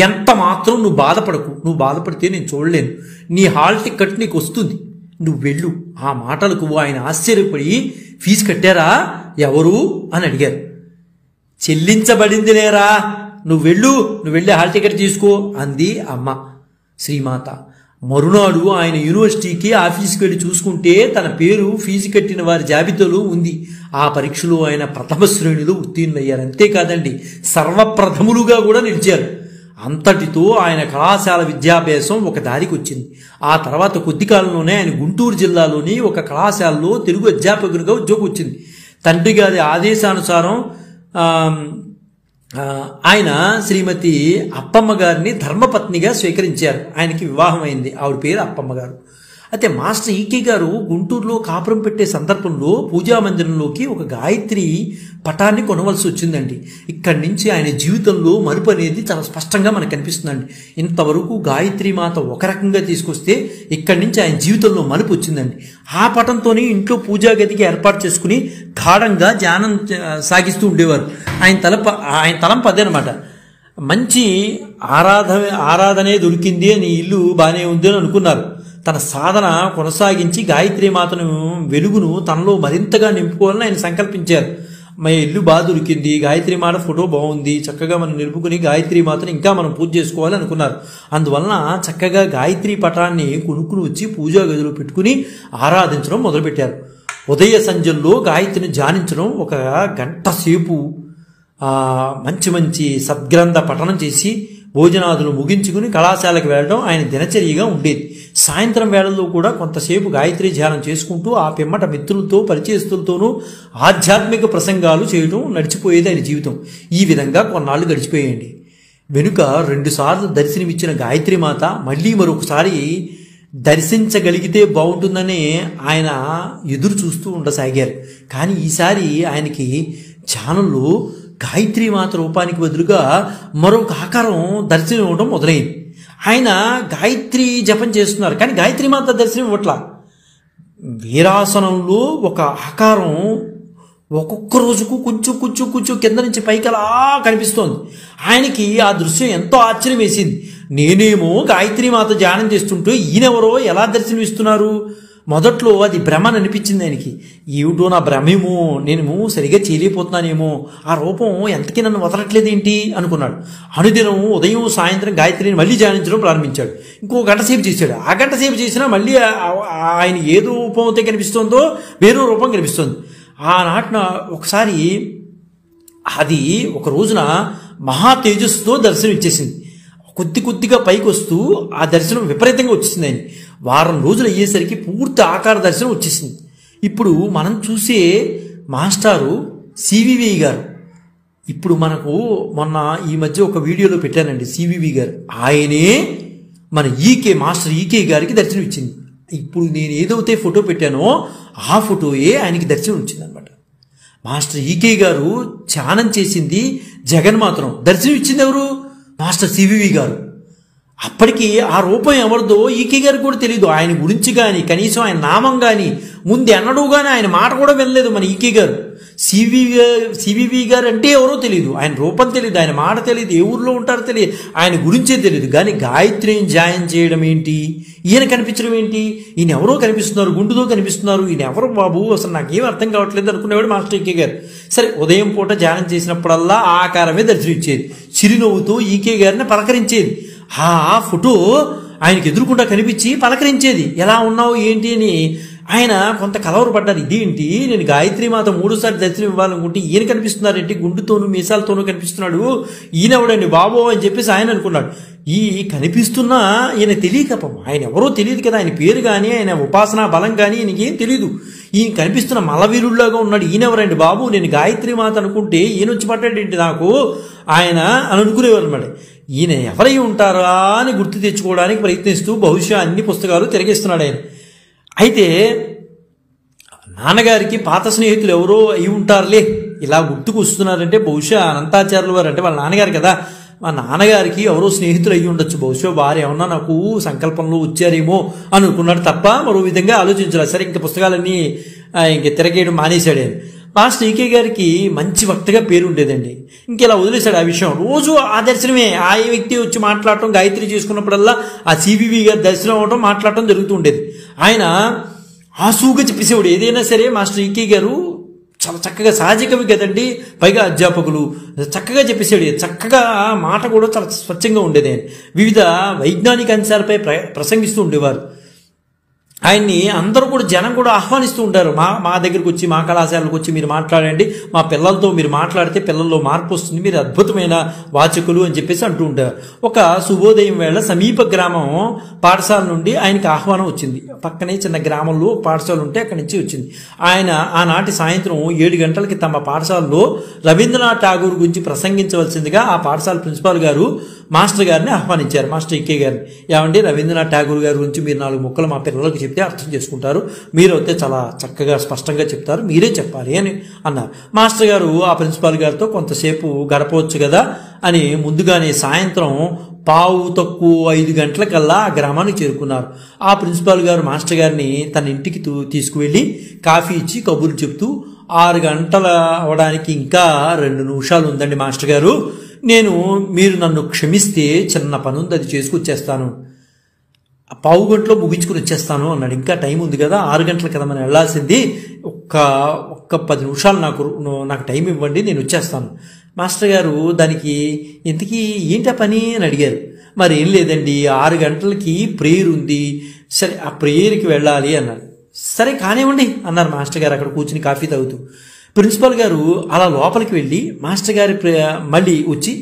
ఎంత మాత్రం నువ్వు బాధపడకు. నువ్వు బాధపడితే నేను చూడలేను. నీ హాల్ టికెట్ నీకు వస్తుంది, నువ్వు వెళ్ళు. ఆ మాటలకు ఆయన ఆశ్చర్యపడి, ఫీజు కట్టారా? ఎవరు అని అడిగారు. చెల్లించబడింది లేరా, నువ్వు వెళ్ళి హాల్ టికెట్ తీసుకో అంది అమ్మ శ్రీమాత. మరునాడు ఆయన యూనివర్సిటీకి ఆఫీస్కి వెళ్ళి చూసుకుంటే తన పేరు ఫీజు కట్టిన వారి జాబితాలో ఉంది. ఆ పరీక్షలో ఆయన ప్రథమ శ్రేణిలో ఉత్తీర్ణులయ్యారు. అంతేకాదండి, సర్వప్రథములుగా కూడా నిలిచారు. అంతటితో ఆయన కళాశాల విద్యాభ్యాసం ఒక దారికి వచ్చింది. ఆ తర్వాత కొద్ది కాలంలోనే ఆయన గుంటూరు జిల్లాలోని ఒక కళాశాలలో తెలుగు అధ్యాపకుడిగా ఉద్యోగం వచ్చింది. తండ్రి గారి ఆదేశానుసారం ఆయన శ్రీమతి అప్పమ్మ గారిని ధర్మపత్నిగా స్వీకరించారు. ఆయనకి వివాహం అయింది. ఆవిడ పేరు అప్పమ్మ గారు. అయితే మాస్టర్ ఈకే గారు గుంటూరులో కాపురం పెట్టే సందర్భంలో పూజా మందిరంలోకి ఒక గాయత్రి పటాన్ని కొనవలసి వచ్చిందండి. ఇక్కడి నుంచి ఆయన జీవితంలో మలుపు అనేది చాలా స్పష్టంగా మనకు కనిపిస్తుందండి. ఇంతవరకు గాయత్రి మాత ఒక రకంగా తీసుకొస్తే ఇక్కడి నుంచి ఆయన జీవితంలో మలుపు వచ్చిందండి. ఆ పటంతోనే ఇంట్లో పూజా గదికి ఏర్పాటు చేసుకుని గాఢంగా ధ్యానం సాగిస్తూ ఉండేవారు. ఆయన తలంపు అదే అనమాట. మంచి ఆరాధనే దొరికింది అని, ఇల్లు బాగానే ఉంది అని అనుకున్నారు. తన సాధన కొనసాగించి గాయత్రి మాతను వెలుగును తనలో మరింతగా నింపుకోవాలని ఆయన సంకల్పించారు. మా ఇల్లు బాగా దొరికింది, గాయత్రి మాత ఫోటో బాగుంది, చక్కగా మనం నిలుపుకుని గాయత్రి మాతను ఇంకా మనం పూజ చేసుకోవాలి అనుకున్నారు. అందువలన చక్కగా గాయత్రి పటాన్ని కొనుక్కుని వచ్చి పూజా గదిలో పెట్టుకుని ఆరాధించడం మొదలుపెట్టారు. ఉదయ సంధ్యల్లో గాయత్రిని ధ్యానించడం, ఒక గంట సేపు మంచి మంచి సద్గ్రంథ పఠనం చేసి భోజనాదులు ముగించుకుని కళాశాలకు వెళ్ళడం ఆయన దినచర్యగా ఉండేది. సాయంత్రం వేళల్లో కూడా కొంతసేపు గాయత్రి ధ్యానం చేసుకుంటూ ఆ పిమ్మట మిత్రులతో పరిచయస్తులతోనూ ఆధ్యాత్మిక ప్రసంగాలు చేయడం నడిచిపోయేది ఆయన జీవితం. ఈ విధంగా కొన్నాళ్ళు గడిచిపోయేయండి. వెనుక 2 సార్లు దర్శనమిచ్చిన గాయత్రి మాత మళ్ళీ మరొకసారి దర్శించగలిగితే బాగుంటుందని ఆయన ఎదురు చూస్తూ ఉండసాగారు. కానీ ఈసారి ఆయనకి ధ్యానంలో గాయత్రి మాత రూపానికి బదులుగా మరొక ఆకారం దర్శనం ఇవ్వడం మొదలైంది. ఆయన గాయత్రి జపం చేస్తున్నారు, కానీ గాయత్రి మాత దర్శనం ఇవ్వట్లా. వీరాసనంలో ఒక ఆకారం ఒక్కొక్క రోజుకు కొంచెం కొంచెం కొంచెం కింద నుంచి పైకి అలా కనిపిస్తోంది. ఆయనకి ఆ దృశ్యం ఎంతో ఆశ్చర్యం వేసింది. నేనేమో గాయత్రి మాత ధ్యానం చేస్తుంటూ ఈయనెవరో ఎలా దర్శనమిస్తున్నారు? మొదట్లో అది భ్రమని అనిపించింది ఆయనకి. ఏమిటో నా భ్రమేమో, నేనేమో సరిగా చేయలేకపోతున్నానేమో, ఆ రూపం ఎంతకీ నన్ను వదలట్లేదేంటి అనుకున్నాడు. అనుదినం ఉదయం సాయంత్రం గాయత్రిని మళ్ళీ ధ్యానించడం ప్రారంభించాడు. ఇంకో గంట సేపు చేశాడు. ఆ గంట సేపు చేసినా మళ్ళీ ఆయన ఏ రూపం అయితే కనిపిస్తుందో వేరే రూపం కనిపిస్తుంది. ఆనాటిన ఒకసారి అది ఒక రోజున మహా తేజస్సుతో దర్శనం ఇచ్చేసింది. కొద్దిగా పైకి వస్తూ ఆ దర్శనం విపరీతంగా వచ్చేసింది. ఆయన వారం రోజులు అయ్యేసరికి పూర్తి ఆకార దర్శనం వచ్చేసింది. ఇప్పుడు మనం చూసే మాస్టారు సివివి గారు. ఇప్పుడు మనకు మొన్న ఈ మధ్య ఒక వీడియోలో పెట్టానండి, సివివి గారు. ఆయనే మన మాస్టర్ ఈకే గారికి దర్శనం ఇచ్చింది. ఇప్పుడు నేను ఏదైతే ఫోటో పెట్టానో ఆ ఫోటోయే ఆయనకి దర్శనం వచ్చిందనమాట. మాస్టర్ ఈకే గారు ధ్యానం చేసింది జగన్మాతను, దర్శనం ఇచ్చింది ఎవరు? మాస్టర్ సివివి గారు. అప్పటికి ఆ రూపం ఎవరిదో ఈకే గారికి కూడా తెలియదు. ఆయన గురించి కానీ కనీసం ఆయన నామం కానీ ముందు ఎన్నడూ కానీ ఆయన మాట కూడా వినలేదు మన ఈకే గారు. సివివి గారు అంటే ఎవరో తెలియదు, ఆయన రూపం తెలియదు, ఆయన మాట తెలియదు, ఏ ఊర్లో ఉంటారో తెలియదు, ఆయన గురించే తెలియదు. కానీ గాయత్రిని ధ్యానం చేయడం ఏంటి, ఈయన కనిపించడం ఏంటి, ఈయన ఎవరో కనిపిస్తున్నారు, గుండుతో కనిపిస్తున్నారు, ఈయన ఎవరు బాబు, అసలు నాకేం అర్థం కావట్లేదు అనుకునేవాడు మాస్టర్ ఈకే గారు. సరే, ఉదయం పూట ధ్యానం చేసినప్పుడల్లా ఆ ఆకారమే దర్శనమిచ్చేది. చిరునవ్వుతో ఈకే గారిని పలకరించేది. ఆ ఫోటో ఆయనకి ఎదురుకుండా కనిపించి పలకరించేది. ఎలా ఉన్నావు ఏంటి అని. ఆయన కొంత కలవరపడ్డారు. ఇదేంటి, నేను గాయత్రి మాత 3సారి దర్శనం ఇవ్వాలనుకుంటే ఈయన కనిపిస్తున్నారేంటి, గుండుతోనూ మీసాలతోనూ కనిపిస్తున్నాడు, ఈయనెవడండి బాబో అని చెప్పేసి ఆయన అనుకున్నాడు. ఈ కనిపిస్తున్నా ఈయన తెలియకపో, ఆయన ఎవరో తెలియదు కదా, ఆయన పేరు కానీ ఆయన ఉపాసనా బలం కానీ ఈయనకేం తెలియదు. ఈయన కనిపిస్తున్న మలవీరుల్లాగా ఉన్నాడు, ఈయనెవరండి బాబు, నేను గాయత్రి మాత అనుకుంటే ఈయన వచ్చి పట్టాడేంటి నాకు ఆయన అని అనుకునేవారు అన్నమాట. ఈయన ఎవరై ఉంటారా అని గుర్తు తెచ్చుకోవడానికి ప్రయత్నిస్తూ బహుశా అన్ని పుస్తకాలు తిరగేస్తున్నాడు ఆయన. అయితే నాన్నగారికి పాత స్నేహితులు ఎవరో అయి ఉంటారులే ఇలా గుర్తుకు వస్తున్నారంటే బహుశా అనంతాచార్యుల వారు అంటే వాళ్ళ నాన్నగారు కదా, మా నాన్నగారికి ఎవరో స్నేహితులు అయ్యి ఉండొచ్చు, బహుశా వారు ఏమన్నా నాకు సంకల్పంలో వచ్చారేమో అనుకున్నాడు తప్ప మరో విధంగా ఆలోచించారు. సరే ఇంక పుస్తకాలన్నీ ఇంక తిరగేయడం మానేశాడు ఆయన. మాస్టర్ ఈకే గారికి మంచి వక్తగా పేరు ఉండేదండి. ఇంకెలా వదిలేశాడు ఆ విషయం. రోజు ఆ దర్శనమే, ఆ వ్యక్తి వచ్చి మాట్లాడటం, గాయత్రి చేసుకున్నప్పుడల్లా ఆ సివివి గారి దర్శనం అవడం, మాట్లాడటం జరుగుతూ ఉండేది. ఆయన ఆసూగా చెప్పేసేవాడు ఏదైనా సరే. మాస్టర్ ఈకే గారు చాలా చక్కగా, సహజకవి కదండి, పైగా అధ్యాపకులు, చక్కగా చెప్పేసాడు. చక్కగా మాట కూడా చాలా స్వచ్ఛంగా ఉండేది. ఆయన వివిధ వైజ్ఞానిక అంశాలపై ప్రసంగిస్తూ ఉండేవారు. ఆయన్ని అందరూ కూడా, జనం కూడా ఆహ్వానిస్తూ ఉంటారు. మా దగ్గరికి వచ్చి, మా కళాశాలకు వచ్చి మీరు మాట్లాడండి, మా పిల్లలతో మీరు మాట్లాడితే పిల్లల్లో మార్పు వస్తుంది, మీరు అద్భుతమైన వాచకులు అని చెప్పేసి అంటూ ఉంటారు. ఒక శుభోదయం వేళ సమీప గ్రామం పాఠశాల నుండి ఆయనకి ఆహ్వానం వచ్చింది. పక్కనే చిన్న గ్రామంలో పాఠశాల ఉంటే అక్కడి నుంచి వచ్చింది. ఆయన ఆనాటి సాయంత్రం 7 గంటలకి తమ పాఠశాలలో రవీంద్రనాథ్ ఠాగూర్ గురించి ప్రసంగించవలసిందిగా ఆ పాఠశాల ప్రిన్సిపాల్ గారు మాస్టర్ గారిని ఆహ్వానించారు. మాస్టర్ ఈకే గారిని, ఏమండి రవీంద్రనాథ్ ఠాగూర్ గారి గురించి మీరు 4 ముక్కలు మా పిల్లలకు చెప్తే అర్థం చేసుకుంటారు, మీరు అయితే చాలా చక్కగా స్పష్టంగా చెప్తారు, మీరే చెప్పాలి అని అన్నారు. మాస్టర్ గారు ఆ ప్రిన్సిపాల్ గారితో కొంతసేపు గడపవచ్చు కదా అని ముందుగానే సాయంత్రం 5:15 గంటలకల్లా ఆ గ్రామానికి చేరుకున్నారు. ఆ ప్రిన్సిపాల్ గారు మాస్టర్ గారిని తన ఇంటికి తీసుకువెళ్ళి కాఫీ ఇచ్చి కబుర్లు చెప్తూ, 6 గంటల అవడానికి ఇంకా 2 నిమిషాలు ఉందండి మాస్టర్ గారు, మీరు నన్ను క్షమిస్తే చిన్న పని ఉంది, అది చేసుకొచ్చేస్తాను, 1/4 గంటలో ముగించుకుని వచ్చేస్తాను అన్నాడు. ఇంకా టైం ఉంది కదా, 6 గంటల కదా మనం వెళ్ళాల్సింది, ఒక్క 10 నిమిషాలు నాకు టైం ఇవ్వండి, నేను వచ్చేస్తాను. మాస్టర్ గారు దానికి ఇంతకీ ఏంటి ఆ పని అని అడిగారు. మరి ఏం లేదండి, 6 గంటలకి ప్రేయర్ ఉంది, సరే ఆ ప్రేయర్కి వెళ్ళాలి అన్నారు. సరే కానివ్వండి అన్నారు మాస్టర్ గారు అక్కడ కూర్చుని కాఫీ తాగుతూ. ప్రిన్సిపాల్ గారు అలా లోపలికి వెళ్ళి మాస్టర్ గారి మళ్ళీ వచ్చి,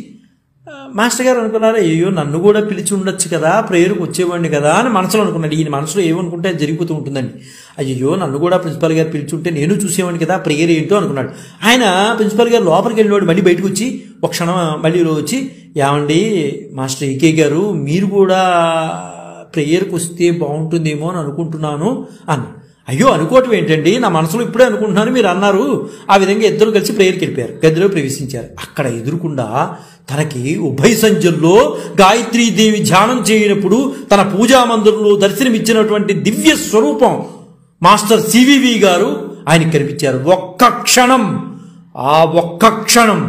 మాస్టర్ గారు అనుకున్నారు, అయ్యో నన్ను కూడా పిలిచి ఉండొచ్చు కదా, ప్రేయర్కి వచ్చేవాడిని కదా అని మనసులో అనుకున్నాడు. ఈయన మనసులో ఏమనుకుంటే అది జరిగిపోతూ ఉంటుందండి. అయ్యో నన్ను కూడా ప్రిన్సిపాల్ గారు పిలిచి ఉంటే నేను చూసేవాడిని కదా, ప్రేయర్ ఏంటో అనుకున్నాడు. ఆయన ప్రిన్సిపాల్ గారు లోపలికి వెళ్ళినవాడు మళ్ళీ బయటకు వచ్చి ఒక క్షణం మళ్ళీ వచ్చి, ఏమండి మాస్టర్ ఈకే గారు, మీరు కూడా ప్రేయర్కి వస్తే బాగుంటుందేమో అని అనుకుంటున్నాను అన్న. అయ్యో అనుకోవటం ఏంటండి, నా మనసులో ఇప్పుడే అనుకుంటున్నాను, మీరు అన్నారు. ఆ విధంగా ఇద్దరు కలిసి ప్రేయర్కి వెళ్ళిపోయారు, గదిలో ప్రవేశించారు. అక్కడ ఎదురుకుండా తనకి ఉభయ సంధ్యల్లో గాయత్రీదేవి ధ్యానం చేయనప్పుడు తన పూజా మందిరంలో దర్శనమిచ్చినటువంటి దివ్య స్వరూపం మాస్టర్ సివివి గారు ఆయనకి కనిపించారు. ఒక్క క్షణం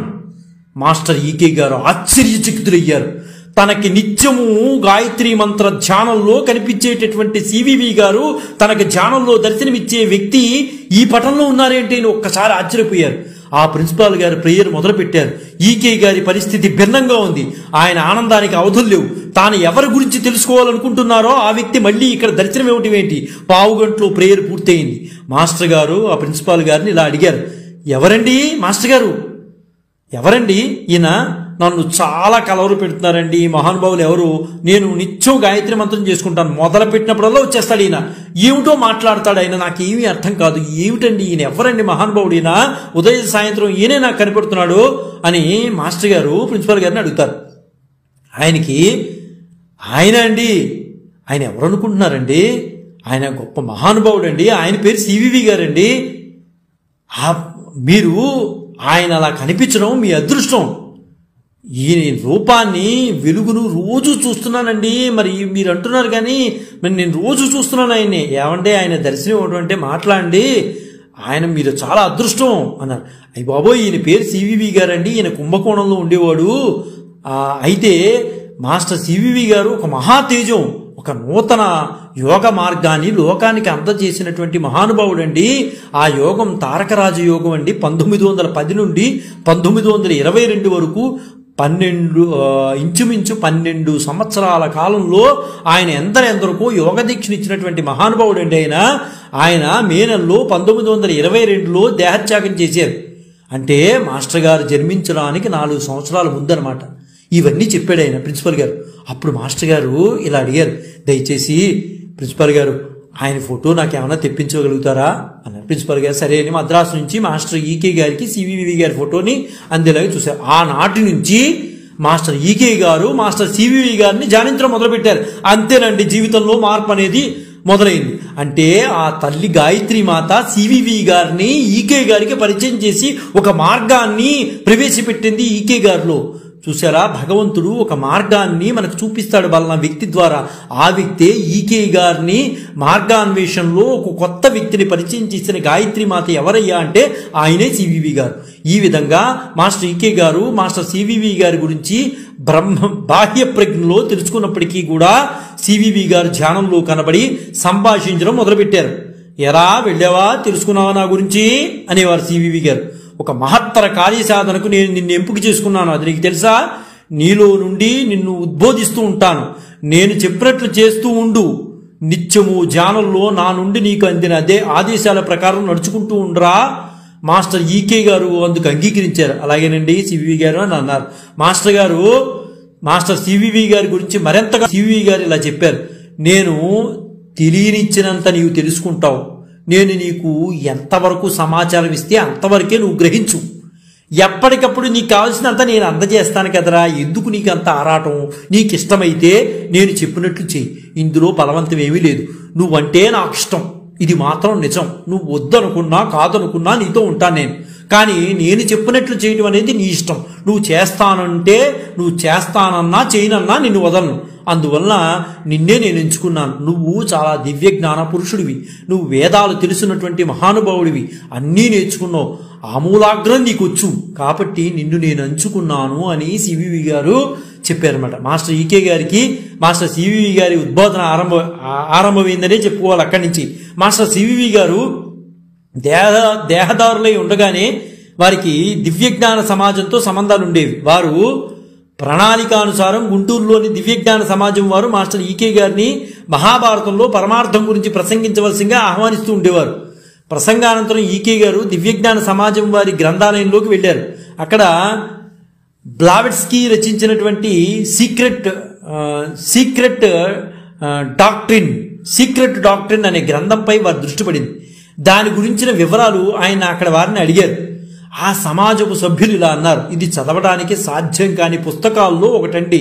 మాస్టర్ ఈకే గారు ఆశ్చర్యచకితులయ్యారు. తనకి నిత్యము గాయత్రి మంత్ర ధ్యానంలో కనిపించేటటువంటి సివివి గారు తనకి ధ్యానంలో దర్శనమిచ్చే వ్యక్తి ఈ పటంలో ఉన్నారేంటి అని ఒక్కసారి ఆశ్చర్యపోయారు. ఆ ప్రిన్సిపాల్ గారు ప్రేయర్ మొదలు పెట్టారు. ఈకే గారి పరిస్థితి భిన్నంగా ఉంది. ఆయన ఆనందానికి అవధులు లేవు. తాను ఎవరి గురించి తెలుసుకోవాలనుకుంటున్నారో ఆ వ్యక్తి మళ్ళీ ఇక్కడ దర్శనం ఇవ్వటం ఏంటి. 1/2 గంటలో ప్రేయర్ పూర్తయింది. మాస్టర్ గారు ఆ ప్రిన్సిపాల్ గారిని ఇలా అడిగారు, ఎవరండి మాస్టర్ గారు, ఎవరండి ఈయన, నన్ను చాలా కలవరు పెడుతున్నారండి, మహానుభావులు ఎవరు, నేను నిత్యం గాయత్రి మంత్రం చేసుకుంటాను, మొదలు పెట్టినప్పుడల్లా వచ్చేస్తాడు ఈయన, ఏమిటో మాట్లాడతాడు ఆయన, నాకేమీ అర్థం కాదు, ఏమిటండి ఈయన, ఎవరండి మహానుభావుడు ఈయన, ఉదయం సాయంత్రం ఈయనే నాకు కనిపెడుతున్నాడు అని మాస్టర్ గారు ప్రిన్సిపాల్ గారిని అడుగుతారు. ఆయన అండి, ఆయన ఎవరు అనుకుంటున్నారండి, ఆయన గొప్ప మహానుభావుడు అండి, ఆయన పేరు సివివి గారండి, మీరు ఆయన అలా కనిపించడం మీ అదృష్టం, ఈ రూపాన్ని వెలుగును రోజు చూస్తున్నానండి, మరి మీరు అంటున్నారు కానీ మరి నేను రోజు చూస్తున్నాను ఆయన్ని, ఏమంటే ఆయన దర్శనం ఇవ్వడం అంటే మాట్లాడండి, ఆయన మీరు చాలా అదృష్టం అన్నారు. అయ్య బాబోయ్, ఈయన పేరు సివివి గారండి, ఈయన కుంభకోణంలో ఉండేవాడు, అయితే మాస్టర్ సివివి గారు ఒక మహాతేజం, ఒక నూతన యోగ మార్గాన్ని లోకానికి అందజేసినటువంటి మహానుభావుడు అండి. ఆ యోగం తారకరాజు యోగం అండి. 1910 నుండి 1922 వరకు ఇంచుమించు 12 సంవత్సరాల కాలంలో ఆయన ఎందరెందరికో యోగ దీక్షను ఇచ్చినటువంటి మహానుభావుడు అండి. ఆయన మే నెలలో 1922లో దేహత్యాగం చేశారు. అంటే మాస్టర్ గారు జన్మించడానికి 4 సంవత్సరాల ముందనమాట. ఇవన్నీ చెప్పాడు ఆయన ప్రిన్సిపల్ గారు. అప్పుడు మాస్టర్ గారు ఇలా అడిగారు, దయచేసి ప్రిన్సిపల్ గారు ఆయన ఫోటో నాకేమైనా తెప్పించగలుగుతారా అన్నారు. ప్రిన్సిపల్ గారు సరే అని మద్రాసు నుంచి మాస్టర్ ఈకే గారికి సివివి గారి ఫోటోని అందేలాగా చూశారు. ఆనాటి నుంచి మాస్టర్ ఈకే గారు మాస్టర్ సివివి గారిని ధ్యానించడం మొదలుపెట్టారు. అంతేనండి, జీవితంలో మార్పు అనేది మొదలైంది. అంటే ఆ తల్లి గాయత్రి మాత సివివి గారిని ఈకే గారికి పరిచయం చేసి ఒక మార్గాన్ని ప్రవేశపెట్టింది ఈకే గారిలో. చూసారా, భగవంతుడు ఒక మార్గాన్ని మనకు చూపిస్తాడు బలన వ్యక్తి ద్వారా. ఆ వ్యక్తే ఈకే గారిని మార్గాన్వేషణలో ఒక కొత్త వ్యక్తిని పరిచయం చేసిన గాయత్రి మాత ఎవరయ్యా అంటే ఆయనే సివివి గారు. ఈ విధంగా మాస్టర్ ఈకే గారు మాస్టర్ సివివి గారి గురించి బాహ్య ప్రజ్ఞలో తెలుసుకున్నప్పటికీ కూడా సివివి గారు ధ్యానంలో కనబడి సంభాషించడం మొదలుపెట్టారు. ఎరా వెళ్ళావా, తెలుసుకున్నావా నా గురించి అనేవారు సివివి గారు. ఒక మహత్తర కార్యసాధనకు నేను నిన్ను ఎంపిక చేసుకున్నాను, అది నీకు తెలుసా? నీలో నుండి నిన్ను ఉద్బోధిస్తూ ఉంటాను, నేను చెప్పినట్లు చేస్తూ ఉండు, నిత్యము ధ్యానంలో నా నుండి నీకు అందిన అదే ఆదేశాల ప్రకారం నడుచుకుంటూ ఉండరా. మాస్టర్ ఈకే గారు అందుకు అంగీకరించారు. అలాగేనండి సివివి గారు అని అన్నారు. మాస్టర్ సివివి గారి గురించి మరింతగా సివివి గారు ఇలా చెప్పారు, నేను తెలియనిచ్చినంత నీవు తెలుసుకుంటావు, నేను నీకు ఎంతవరకు సమాచారం ఇస్తే అంతవరకే నువ్వు గ్రహించు, ఎప్పటికప్పుడు నీకు కావాల్సినంత నేను అందజేస్తాను కదరా, ఎందుకు నీకు అంత ఆరాటం, నీకు ఇష్టమైతే నేను చెప్పినట్లు చెయ్యి, ఇందులో బలవంతం ఏమీ లేదు, నువ్వంటే నాకు ఇష్టం, ఇది మాత్రం నిజం, నువ్వు వద్దనుకున్నా కాదనుకున్నా నీతో ఉంటాను నేను, కానీ నేను చెప్పినట్లు చేయడం అనేది నీ ఇష్టం, నువ్వు చేస్తానంటే నువ్వు చేస్తానన్నా చేయనన్నా నిన్ను వదలను, అందువల్ల నిన్నే నేను ఎంచుకున్నాను, నువ్వు చాలా దివ్య జ్ఞాన పురుషుడివి, నువ్వు వేదాలు తెలుసున్నటువంటి మహానుభావుడివి, అన్నీ నేర్చుకున్నావు, ఆమూలాగ్రం నీకు వచ్చు, కాబట్టి నిన్ను నేను ఎంచుకున్నాను అని సివివి గారు చెప్పారన్నమాట. మాస్టర్ ఈకే గారికి మాస్టర్ సివివి గారి ఉద్బోధన ఆరంభమైందనే చెప్పుకోవాలి. అక్కడి నుంచి మాస్టర్ సివివి గారు దేహదారులై ఉండగానే వారికి దివ్యజ్ఞాన సమాజంతో సంబంధాలు ఉండేవి. వారు ప్రణాళికానుసారం గుంటూరులోని దివ్యజ్ఞాన సమాజం వారు మాస్టర్ ఈకే గారిని మహాభారతంలో పరమార్థం గురించి ప్రసంగించవలసిందిగా ఆహ్వానిస్తూ ఉండేవారు. ప్రసంగానంతరం ఈకే గారు దివ్యజ్ఞాన సమాజం వారి గ్రంథాలయంలోకి వెళ్ళారు. అక్కడ బ్లావెట్స్కీ రచించినటువంటి సీక్రెట్ డాక్ట్రిన్ అనే గ్రంథంపై వారి దృష్టి పడింది. దాని గురించిన వివరాలు ఆయన అక్కడ వారిని అడిగారు. ఆ సమాజపు సభ్యులు ఇలా అన్నారు, ఇది చదవడానికి సాధ్యం కాని పుస్తకాల్లో ఒకటండి,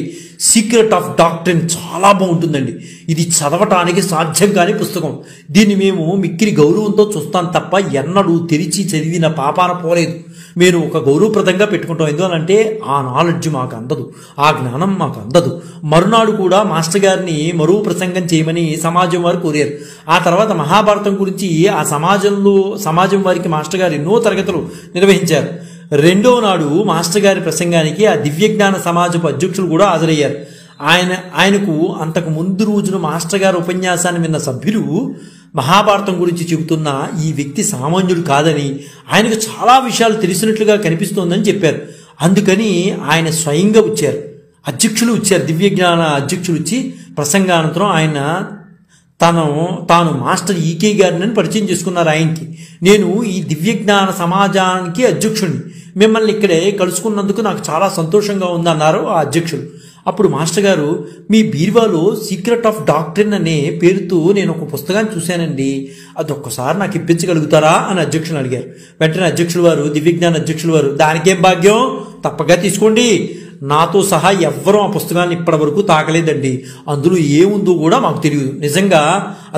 సీక్రెట్ ఆఫ్ డాక్ట్రిన్ చాలా బాగుంటుందండి, ఇది చదవటానికి సాధ్యం కాని పుస్తకం, దీన్ని మేము మిక్కిరి గౌరవంతో చూస్తాం తప్ప ఎన్నడూ తెరిచి చదివిన పాపాన పోలేదు, మేము ఒక గౌరవప్రదంగా పెట్టుకుంటాం, ఎందువలంటే ఆ నాలెడ్జ్ మాకు అందదు, ఆ జ్ఞానం మాకు అందదు. మరునాడు కూడా మాస్టర్ గారిని మరో ప్రసంగం చేయమని సమాజం వారు కోరారు. ఆ తర్వాత మహాభారతం గురించి ఆ సమాజం వారికి మాస్టర్ గారు ఎన్నో తరగతులు నిర్వహించారు. రెండవ నాడు మాస్టర్ గారి ప్రసంగానికి ఆ దివ్యజ్ఞాన సమాజపు అధ్యక్షులు కూడా హాజరయ్యారు. ఆయనకు అంతకు ముందు రోజున మాస్టర్ గారి ఉపన్యాసాన్ని విన్న సభ్యులు మహాభారతం గురించి చెబుతున్న ఈ వ్యక్తి సామాన్యుడు కాదని, ఆయనకు చాలా విషయాలు తెలిసినట్లుగా కనిపిస్తోందని చెప్పారు. అందుకని ఆయన స్వయంగా అధ్యక్షులు వచ్చారు, దివ్యజ్ఞాన అధ్యక్షులు వచ్చి ప్రసంగానంతరం ఆయన తాను మాస్టర్ ఈకే గారిని పరిచయం చేసుకున్నారు. ఆయనకి, నేను ఈ దివ్యజ్ఞాన సమాజానికి అధ్యక్షుడిని, మిమ్మల్ని ఇక్కడే కలుసుకున్నందుకు నాకు చాలా సంతోషంగా ఉందన్నారు ఆ అధ్యక్షుడు. అప్పుడు మాస్టర్ గారు, మీ బీరువాలో సీక్రెట్ ఆఫ్ డాక్ట్రిన్ అనే పేరుతో నేను ఒక పుస్తకాన్ని చూశానండి, అది ఒక్కసారి నాకు ఇప్పించగలుగుతారా అని అధ్యక్షులు అడిగారు. వెంటనే అధ్యక్షులు వారు, దివ్యజ్ఞాన అధ్యక్షులు వారు, దానికేం భాగ్యం, తప్పగా తీసుకోండి, నాతో సహా ఎవ్వరూ ఆ పుస్తకాన్ని ఇప్పటి వరకు తాకలేదండి, అందులో ఏముందో కూడా మాకు తెలియదు, నిజంగా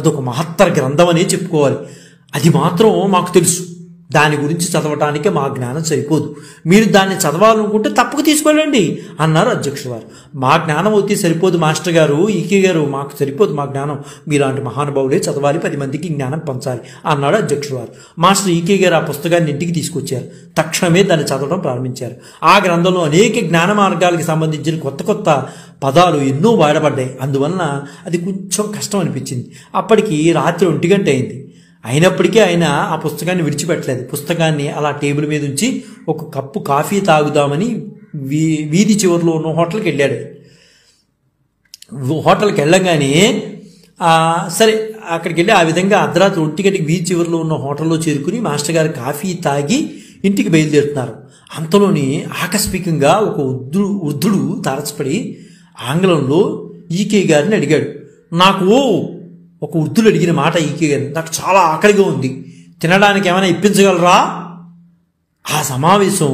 అదొక మహత్తర గ్రంథం అనే చెప్పుకోవాలి, అది మాత్రం మాకు తెలుసు, దాని గురించి చదవటానికి మా జ్ఞానం సరిపోదు, మీరు దాన్ని చదవాలనుకుంటే తప్పక తీసుకెళ్ళండి అన్నారు అధ్యక్షుడు వారు. మా జ్ఞానం అయితే సరిపోదు మాస్టర్ గారు, ఈకే గారు, మాకు సరిపోదు మా జ్ఞానం, మీలాంటి మహానుభావులే చదవాలి, 10 మందికి జ్ఞానం పంచాలి అన్నాడు అధ్యక్షుడు వారు. మాస్టర్ ఈకే గారు ఆ పుస్తకాన్ని ఇంటికి తీసుకొచ్చారు. తక్షణమే దాన్ని చదవడం ప్రారంభించారు. ఆ గ్రంథంలో అనేక జ్ఞాన మార్గాలకు సంబంధించిన కొత్త కొత్త పదాలు ఎన్నో వాడబడ్డాయి. అందువలన అది కొంచెం కష్టం అనిపించింది. అప్పటికి రాత్రి 1 గంట అయింది. అయినప్పటికీ ఆయన ఆ పుస్తకాన్ని విడిచిపెట్టలేదు. పుస్తకాన్ని అలా టేబుల్ మీద ఉంచి ఒక కప్పు కాఫీ తాగుదామని వీధి చివరిలో ఉన్న హోటల్కి వెళ్ళాడు. హోటల్కి వెళ్ళగానే సరే అక్కడికి వెళ్ళి ఆ విధంగా అర్ధరాత్రి 1 గంటకి వీధి చివరిలో ఉన్న హోటల్లో చేరుకుని మాస్టర్ గారు కాఫీ తాగి ఇంటికి బయలుదేరుతున్నారు. అంతలోని ఆకస్మికంగా ఒక వృద్ధుడు తారసపడి ఆంగ్లంలో ఈకే గారిని అడిగాడు. ఒక వృద్ధుడు అడిగిన మాట ఈకే గారిని, నాకు చాలా ఆకలిగా ఉంది, తినడానికి ఏమైనా ఇప్పించగలరా? ఆ సమావేశం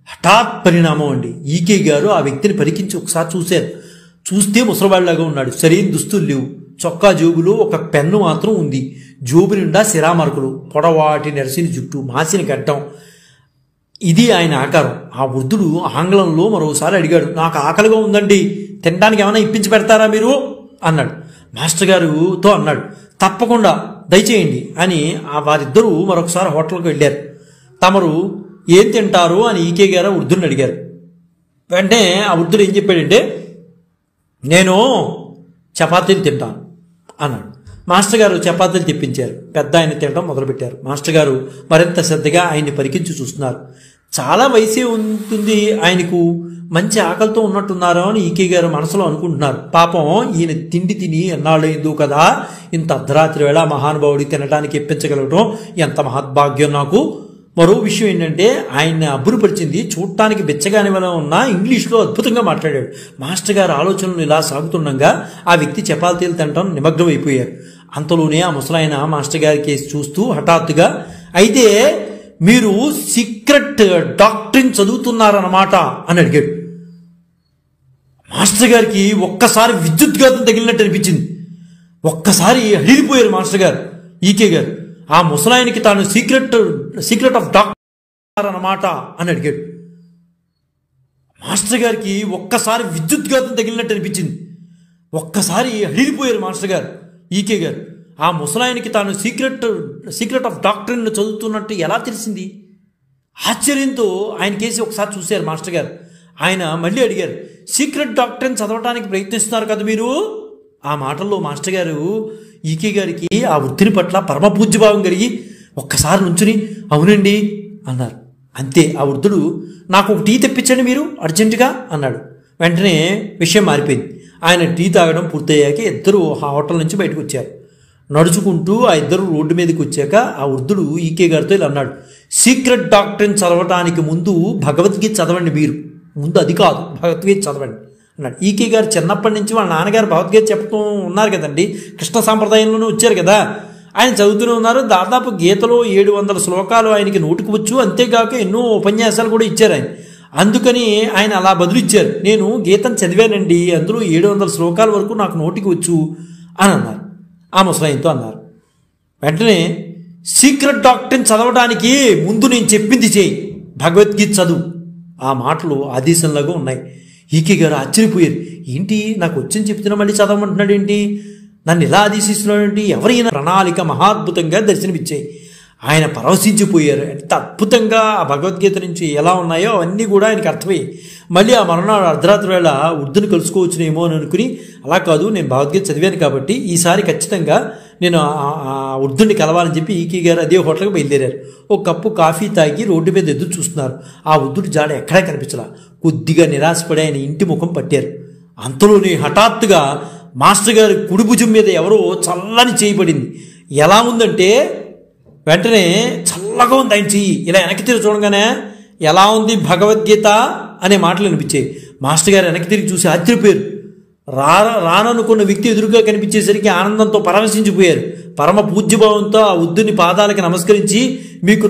హఠాత్ పరిణామం అండి. ఈకే గారు ఆ వ్యక్తిని పరికించి ఒకసారి చూశారు. చూస్తే ముసలివాళ్ళలాగా ఉన్నాడు, సరైన దుస్తులు లేవు, చొక్కా జోబులో ఒక పెన్ను మాత్రం ఉంది. జోబు నిండా సిరామరకులు, పొడవాటి నెరసిన జుట్టు, మాసిన గడ్డం. ఇది ఆయన ఆకారం. ఆ వృద్ధుడు ఆంగ్లంలో మరోసారి అడిగాడు, నాకు ఆకలిగా ఉందండి, తినడానికి ఏమైనా ఇప్పించి పెడతారా మీరు అన్నాడు. మాస్టర్ గారుతో అన్నాడు, తప్పకుండా దయచేయండి అని. వారిద్దరూ మరొకసారి హోటల్కి వెళ్ళారు. తమరు ఏం తింటారు అని ఈకే గారు వృద్ధుడిని అడిగారు. వెంటనే ఆ వృద్ధుడు ఏం చెప్పాడంటే, నేను చపాతీలు తింటాను అన్నాడు. మాస్టర్ గారు చపాతీలు తెప్పించారు. పెద్ద ఆయన తినడం మొదలుపెట్టారు. మాస్టర్ గారు మరింత శ్రద్ధగా ఆయన్ని పరికించి చూస్తున్నారు. చాలా వయసే ఉంటుంది ఆయనకు, మంచి ఆకలితో ఉన్నట్టున్నారో అని ఈకే గారు మనసులో అనుకుంటున్నారు. పాపం ఈయన తిండి తిని ఎన్నాళ్ళైందో కదా, ఇంత అర్ధరాత్రి వేళ మహానుభావుడి తినడానికి ఇప్పించగలగడం ఎంత మహద్భాగ్యం నాకు. మరో విషయం ఏంటంటే, ఆయన్ని అబ్బురుపరిచింది చూడటానికి బిచ్చగాని వల్ల ఉన్న ఇంగ్లీష్లో అద్భుతంగా మాట్లాడాడు. మాస్టర్ గారు ఆలోచనలు ఇలా సాగుతుండగా ఆ వ్యక్తి చపాతీలు తినడం నిమగ్నం అయిపోయారు. అంతలోనే ఆ ముసలాయన మాస్టర్ గారి కేసు చూస్తూ హఠాత్తుగా, అయితే మీరు సీక్రెట్ డాక్టరీన్ చదువుతున్నారన్నమాట అని అడిగాడు. మాస్టర్ గారికి ఒక్కసారి విద్యుద్ఘాతం తగిలినట్టు అనిపించింది. ఒక్కసారి హడిలిపోయారు మాస్టర్ గారు, ఈకే గారు. ఆ ముసలాయనికి తాను సీక్రెట్ ఆఫ్ డాక్టర్ అన్నమాట అని అడిగాడు. మాస్టర్ గారికి ఒక్కసారి విద్యుద్ఘాతం తగిలినట్టు అనిపించింది. ఒక్కసారి హడిలిపోయారు మాస్టర్ గారు, ఈకే గారు. ఆ ముసలాయనికి తాను సీక్రెట్ ఆఫ్ డాక్టరీన్ చదువుతున్నట్టు ఎలా తెలిసింది? ఆశ్చర్యంతో ఆయన కేసి ఒకసారి చూశారు మాస్టర్ గారు. ఆయన మళ్ళీ అడిగారు, సీక్రెట్ డాక్టరీన్ చదవడానికి ప్రయత్నిస్తున్నారు కదా మీరు? ఆ మాటల్లో మాస్టర్ గారు ఈకే గారికి ఆ వృత్తిని పట్ల పరమ పూజ్యభావం కలిగి ఒక్కసారి నుంచుని అవునండి అన్నారు. అంతే. ఆ వృద్ధుడు, నాకు ఒక టీ తెప్పించండి మీరు అర్జెంటుగా అన్నాడు. వెంటనే విషయం మారిపోయింది. ఆయన టీ తాగడం పూర్తయ్యాక ఇద్దరు ఆ హోటల్ నుంచి బయటకు వచ్చారు. నడుచుకుంటూ ఆ ఇద్దరు రోడ్డు మీదకి వచ్చాక ఆ వృద్ధుడు ఈకే గారితో ఇలా అన్నాడు, సీక్రెట్ డాక్టరీన్ చదవటానికి ముందు భగవద్గీత చదవండి మీరు, ముందు అది కాదు భగవద్గీత చదవండి అన్నాడు. ఈకే గారు చిన్నప్పటి నుంచి వాళ్ళ నాన్నగారు భగవద్గీత చెప్తూ ఉన్నారు కదండి, కృష్ణ సాంప్రదాయంలోనే వచ్చారు కదా, ఆయన చదువుతూనే ఉన్నారు. దాదాపు గీతలో 700 శ్లోకాలు ఆయనకి నోటికి వచ్చు. అంతేకాక ఎన్నో ఉపన్యాసాలు కూడా ఇచ్చారు ఆయన. అందుకని ఆయన అలా బదులిచ్చారు, నేను గీతను చదివానండి, అందులో 700 శ్లోకాల వరకు నాకు నోటికి వచ్చు అని అన్నారు. ఆ ముసలాయంతో అన్నారు. వెంటనే సీక్రెట్ డాక్టరీన్ చదవడానికి ముందు నేను చెప్పింది చేయి, భగవద్గీత చదువు. ఆ మాటలు ఆదేశంలాగా ఉన్నాయి. ఈకే గారు ఆశ్చర్యపోయారు. ఏంటి నాకు వచ్చింది చెప్తున్నా మళ్ళీ చదవమంటున్నాడు ఏంటి, నన్ను ఇలా ఆదేశిస్తున్నాడు ఏంటి, ఎవరైనా ప్రణాళిక మహాద్భుతంగా దర్శనమిచ్చాయి. ఆయన పరవశించిపోయారు. ఎంత అద్భుతంగా ఆ భగవద్గీత నుంచి ఎలా ఉన్నాయో అవన్నీ కూడా ఆయనకి అర్థమయ్యాయి. మళ్ళీ ఆ మరునాడు అర్ధరాత్రి వేళ వృద్ధుని కలుసుకోవచ్చునేమో అని అనుకుని, అలా కాదు నేను భగవద్గీత చదివాను కాబట్టి ఈసారి ఖచ్చితంగా నేను ఆ వృద్ధుని కలవాలని చెప్పి ఈకే గారు అదే హోటల్కి బయలుదేరారు. ఒక కప్పు కాఫీ తాగి రోడ్డు మీద ఎదురు చూస్తున్నారు. ఆ వృద్ధుడి జాడ ఎక్కడా కనిపించలా. కొద్దిగా నిరాశపడి ఆయన ఇంటి ముఖం పట్టారు. అంతలోనే హఠాత్తుగా మాస్టర్ గారి కుడి భుజం మీద ఎవరో చల్లని చేయబడింది. ఎలా ఉందంటే వెంటనే చల్లగా ఉంది ఆయన చెయ్యి. ఇలా వెనక్కి తిరిగి చూడగానే ఎలా ఉంది భగవద్గీత అనే మాటలు అనిపించాయి. మాస్టర్ గారు వెనక్కి తిరిగి చూసి ఆశ్చర్యపోయారు. రాననుకున్న వ్యక్తి ఎదురుగా కనిపించేసరికి ఆనందంతో పరవశించిపోయారు. పరమ పూజ్యభావంతో ఆ వృద్ధుని పాదాలకు నమస్కరించి, మీకు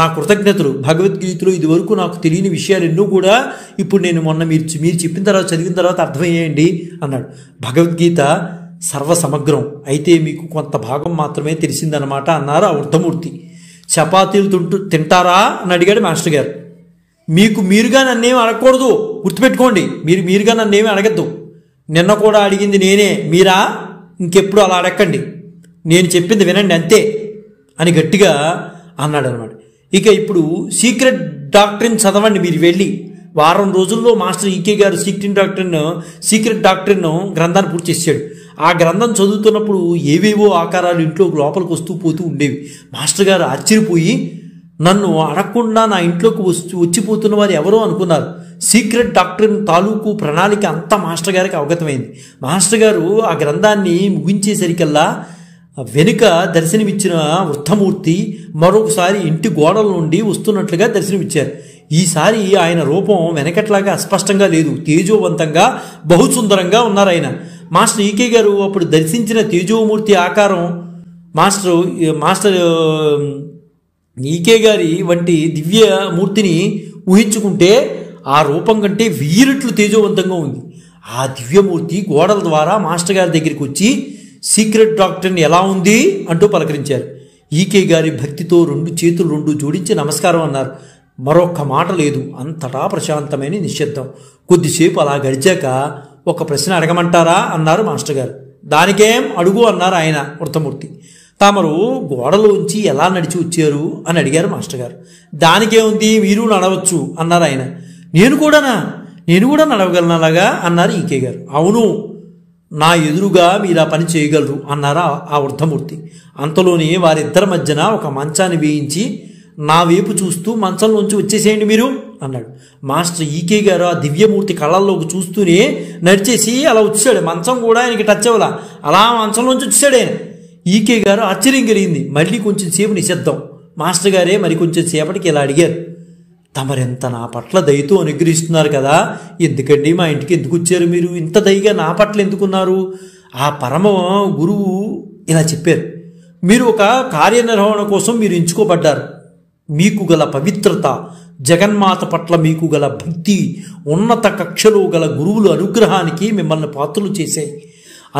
నా కృతజ్ఞతలు, భగవద్గీతలో ఇదివరకు నాకు తెలియని విషయాలు ఎన్నో కూడా ఇప్పుడు నేను మొన్న మీరు చెప్పిన తర్వాత చదివిన తర్వాత అర్థమయ్యాయండి అన్నాడు. భగవద్గీత సర్వసమగ్రం, అయితే మీకు కొంత భాగం మాత్రమే తెలిసిందన్నమాట అన్నారు ఆ వృద్ధమూర్తి. చపాతీలు తింటారా అని అడిగాడు మాస్టర్ గారు. మీరుగా నన్నేమి అడగకూడదు, గుర్తుపెట్టుకోండి, మీరుగా నన్నేమి అడగద్దు. నిన్న కూడా అడిగింది నేనే, మీరా? ఇంకెప్పుడు అలా అడగండి, నేను చెప్పింది వినండి అంతే అని గట్టిగా అన్నాడు అనమాట. ఇక ఇప్పుడు సీక్రెట్ డాక్టరీన్ చదవండి మీరు వెళ్ళి. వారం రోజుల్లో మాస్టర్ ఈకే గారు సీక్రెట్ డాక్టరీన్ గ్రంథాన్ని పూర్తి చేశాడు. ఆ గ్రంథం చదువుతున్నప్పుడు ఏవేవో ఆకారాలు ఇంట్లో లోపలికి వస్తూ పోతూ ఉండేవి. మాస్టర్ గారు ఆశ్చర్యపోయి, నన్ను అడగకుండా నా ఇంట్లోకి వచ్చిపోతున్న వారు ఎవరో అనుకున్నారు. సీక్రెట్ డాక్టరీన్ తాలూకు ప్రణాళిక అంతా మాస్టర్ గారికి అవగతమైంది. మాస్టర్ గారు ఆ గ్రంథాన్ని ముగించేసరికల్లా వెనుక దర్శనమిచ్చిన వృద్ధమూర్తి మరొకసారి ఇంటి గోడల నుండి వస్తున్నట్లుగా దర్శనమిచ్చారు. ఈసారి ఆయన రూపం వెనకట్లాగా అస్పష్టంగా లేదు, తేజోవంతంగా బహుసుందరంగా ఉన్నారు ఆయన. మాస్టర్ ఈకే గారు అప్పుడు దర్శించిన తేజోమూర్తి ఆకారం మాస్టర్ ఈకే గారి వంటి దివ్యమూర్తిని ఊహించుకుంటే ఆ రూపం కంటే 1000 రెట్లు తేజోవంతంగా ఉంది. ఆ దివ్యమూర్తి గోడల ద్వారా మాస్టర్ గారి దగ్గరికి వచ్చి సీక్రెట్ డాక్టర్ని ఎలా ఉంది అంటూ పలకరించారు. ఈకే గారి భక్తితో 2 చేతులు జోడించి నమస్కారం అన్నారు. మరొక్క మాట లేదు. అంతటా ప్రశాంతమైన నిశ్శబ్దం. కొద్దిసేపు అలా గడిచాక ఒక ప్రశ్న అడగమంటారా అన్నారు మాస్టర్ గారు. దానికేం అడుగు అన్నారు ఆయన వృత్తమూర్తి. తమరు గోడలోంచి ఎలా నడిచి వచ్చారు అని అడిగారు మాస్టర్ గారు. దానికేముంది, మీరు నడవచ్చు అన్నారు ఆయన. నేను కూడా నడవగలను అలాగా అన్నారు ఈకే గారు. అవును, నా ఎదురుగా మీరు ఆ పని చేయగలరు అన్నారా ఆ వృద్ధమూర్తి. అంతలోనే వారిద్దరి మధ్యన ఒక మంచాన్ని వేయించి నా వైపు చూస్తూ మంచంలోంచి వచ్చేసేయండి మీరు అన్నాడు. మాస్టర్ ఈకే గారు ఆ దివ్యమూర్తి కళ్ళల్లోకి చూస్తూనే నడిచేసి అలా వచ్చాడు. మంచం కూడా ఆయనకి టచ్ అవ్వాల, అలా మంచంలోంచి వచ్చాడు ఆయన. ఈకే గారు ఆశ్చర్యం కలిగింది. మళ్ళీ కొంచెం సేపు నిశ్శబ్దం. మాస్టర్ గారే మరి కొంచెం సేపటికి ఇలా అడిగారు. తమరెంత నా పట్ల దయతో అనుగ్రహిస్తున్నారు కదా, ఎందుకండి మా ఇంటికి ఎందుకు వచ్చారు మీరు? ఇంత దయగా నా పట్ల ఎందుకున్నారు? ఆ పరమ గురువు ఇలా చెప్పారు. మీరు ఒక కార్యనిర్వహణ కోసం మీరు ఎంచుకోబడ్డారు. మీకు గల పవిత్రత, జగన్మాత పట్ల మీకు గల భక్తి, ఉన్నత కక్షలో గల గురువుల అనుగ్రహానికి మిమ్మల్ని పాత్రలు చేశాయి.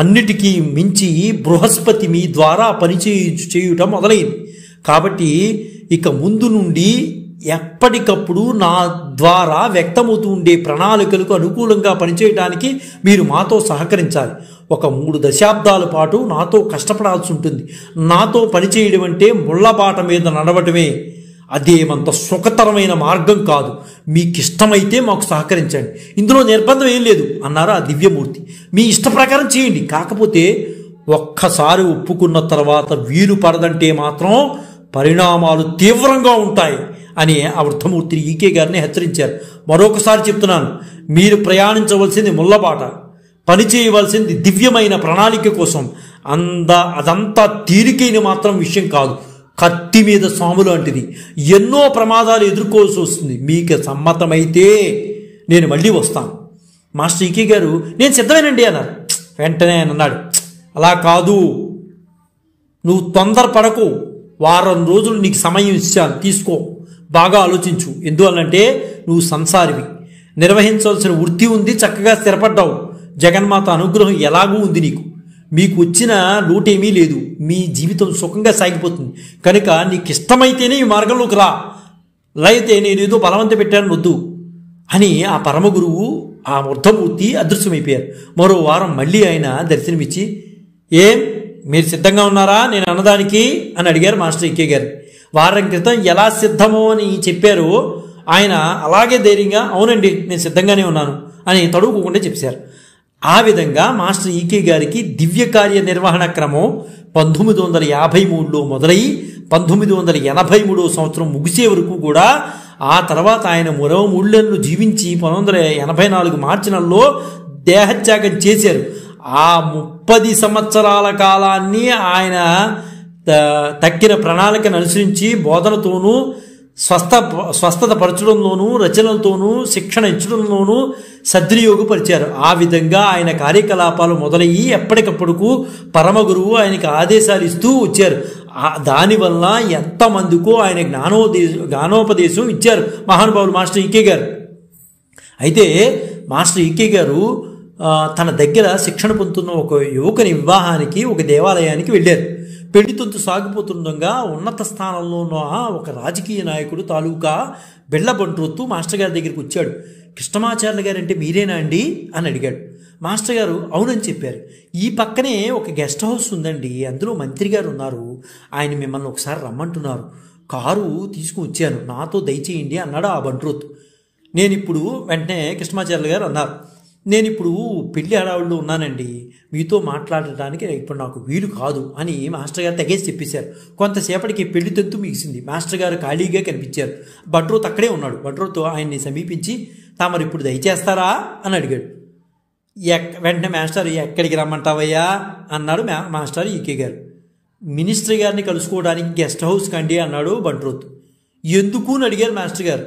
అన్నిటికీ మించి బృహస్పతి మీ ద్వారా చేయుట మొదలైంది. కాబట్టి ఇక ముందు నుండి ఎప్పటికప్పుడు నా ద్వారా వ్యక్తమవుతూ ఉండే ప్రణాళికలకు అనుకూలంగా పనిచేయడానికి మీరు మాతో సహకరించాలి. ఒక 3 దశాబ్దాల పాటు నాతో కష్టపడాల్సి ఉంటుంది. నాతో పనిచేయడం అంటే ముళ్ళబాట మీద నడవటమే. అదేమంత సుఖతరమైన మార్గం కాదు. మీకు ఇష్టమైతే మాకు సహకరించండి, ఇందులో నిర్బంధం ఏం లేదు అన్నారు ఆ దివ్యమూర్తి. మీ ఇష్ట ప్రకారం చేయండి, కాకపోతే ఒక్కసారి ఒప్పుకున్న తర్వాత వీలు పడదంటే మాత్రం పరిణామాలు తీవ్రంగా ఉంటాయి అని ఆ వృద్ధమూర్తిని ఈకే గారిని హెచ్చరించారు. మరొకసారి చెప్తున్నాను, మీరు ప్రయాణించవలసింది ముళ్ళబాట, పని చేయవలసింది దివ్యమైన ప్రణాళిక కోసం. అదంతా తీరికైన మాత్రం విషయం కాదు. కత్తి మీద సాము లాంటిది. ఎన్నో ప్రమాదాలు ఎదుర్కోవాల్సి వస్తుంది. మీకు సమ్మతమైతే నేను మళ్ళీ వస్తాను. మాస్టర్ ఈకే గారు నేను సిద్ధమేనండి అన్నారు. వెంటనే ఆయన అన్నాడు, అలా కాదు, నువ్వు తొందరపడకు. వారం రోజులు నీకు సమయం ఇచ్చాను, తీసుకో, బాగా ఆలోచించు. ఎందువల్లంటే నువ్వు సంసారివి, నిర్వహించవలసిన వృత్తి ఉంది, చక్కగా స్థిరపడ్డావు. జగన్మాత అనుగ్రహం ఎలాగూ ఉంది నీకు. మీకు వచ్చిన లోటేమీ లేదు. మీ జీవితం సుఖంగా సాగిపోతుంది. కనుక నీకు ఇష్టమైతేనే ఈ మార్గంలోకి రా, లేకపోతే నేనేదో బలవంత పెట్టాను వద్దు అని ఆ పరమగురువు ఆ వృద్ధమూర్తి అదృశ్యమైపోయారు. మరో వారం మళ్ళీ ఆయన దర్శనమిచ్చి, ఏం మీరు సిద్ధంగా ఉన్నారా నేను అన్నదానికి అని అడిగారు మాస్టర్ ఈకే గారు. వారం క్రితం ఎలా సిద్ధమో అని చెప్పారో ఆయన అలాగే ధైర్యంగా అవునండి నేను సిద్ధంగానే ఉన్నాను అని తడువుకోకుండా చెప్పారు. ఆ విధంగా మాస్టర్ ఈకే గారికి దివ్య కార్య నిర్వహణ క్రమం 1953లో మొదలై 1983 సంవత్సరం ముగిసే వరకు కూడా, ఆ తర్వాత ఆయన మరో 3 నెలలు జీవించి 1984 మార్చి నెలలో దేహత్యాగం చేశారు. ఆ 30 సంవత్సరాల కాలాన్ని ఆయన తక్కిన ప్రణాళికను అనుసరించి బోధనతోనూ స్వస్థత పరచడంలోనూ రచనలతోనూ శిక్షణ ఇచ్చడంలోనూ సద్వినియోగపరిచారు. ఆ విధంగా ఆయన కార్యకలాపాలు మొదలయ్యి ఎప్పటికప్పుడుకు పరమగురువు ఆయనకి ఆదేశాలు ఇస్తూ వచ్చారు. దానివల్ల ఎంతమందికో ఆయన జ్ఞానోపదేశం ఇచ్చారు మహానుభావులు మాస్టర్ ఈకే గారు. అయితే మాస్టర్ ఈకే గారు తన దగ్గర శిక్షణ పొందుతున్న ఒక యువకుని వివాహానికి ఒక దేవాలయానికి వెళ్ళారు. పెళ్లి తంతు సాగిపోతుండగా ఉన్నత స్థానంలో ఉన్న ఒక రాజకీయ నాయకుడు తాలూకా బిళ్ళ బంట్రోత్తు మాస్టర్ గారి దగ్గరికి వచ్చాడు. కృష్ణమాచార్యులు గారు అంటే మీరేనా అండి అని అడిగాడు. మాస్టర్ గారు అవునని చెప్పారు. ఈ పక్కనే ఒక గెస్ట్ హౌస్ ఉందండి, అందులో మంత్రి గారు ఉన్నారు, ఆయన మిమ్మల్ని ఒకసారి రమ్మంటున్నారు, కారు తీసుకుని వచ్చాను, నాతో దయచేయండి అన్నాడు ఆ బంట్రోత్తు. నేనిప్పుడు వెంటనే కృష్ణమాచార్యులు గారు అన్నారు, నేను ఇప్పుడు పెళ్లి హడావుల్లో ఉన్నానండి, మీతో మాట్లాడటానికి ఇప్పుడు నాకు వీలు కాదు అని మాస్టర్ గారు తెగేసి చెప్పేశారు. కొంతసేపటికి పెళ్లి తంతు ముగిసింది. మాస్టర్ గారు ఖాళీగా కనిపించారు. బంట్రోత్ అక్కడే ఉన్నాడు. బంట్రోత్ ఆయన్ని సమీపించి తమరు ఇప్పుడు దయచేస్తారా అని అడిగాడు. వెంటనే మాస్టర్ ఎక్కడికి రమ్మంటావయ్యా అన్నాడు మాస్టర్ ఈకే గారు. మినిస్టర్ గారిని కలుసుకోవడానికి గెస్ట్ హౌస్ కండి అన్నాడు బంట్రోత్. ఎందుకు అని అడిగారు మాస్టర్ గారు.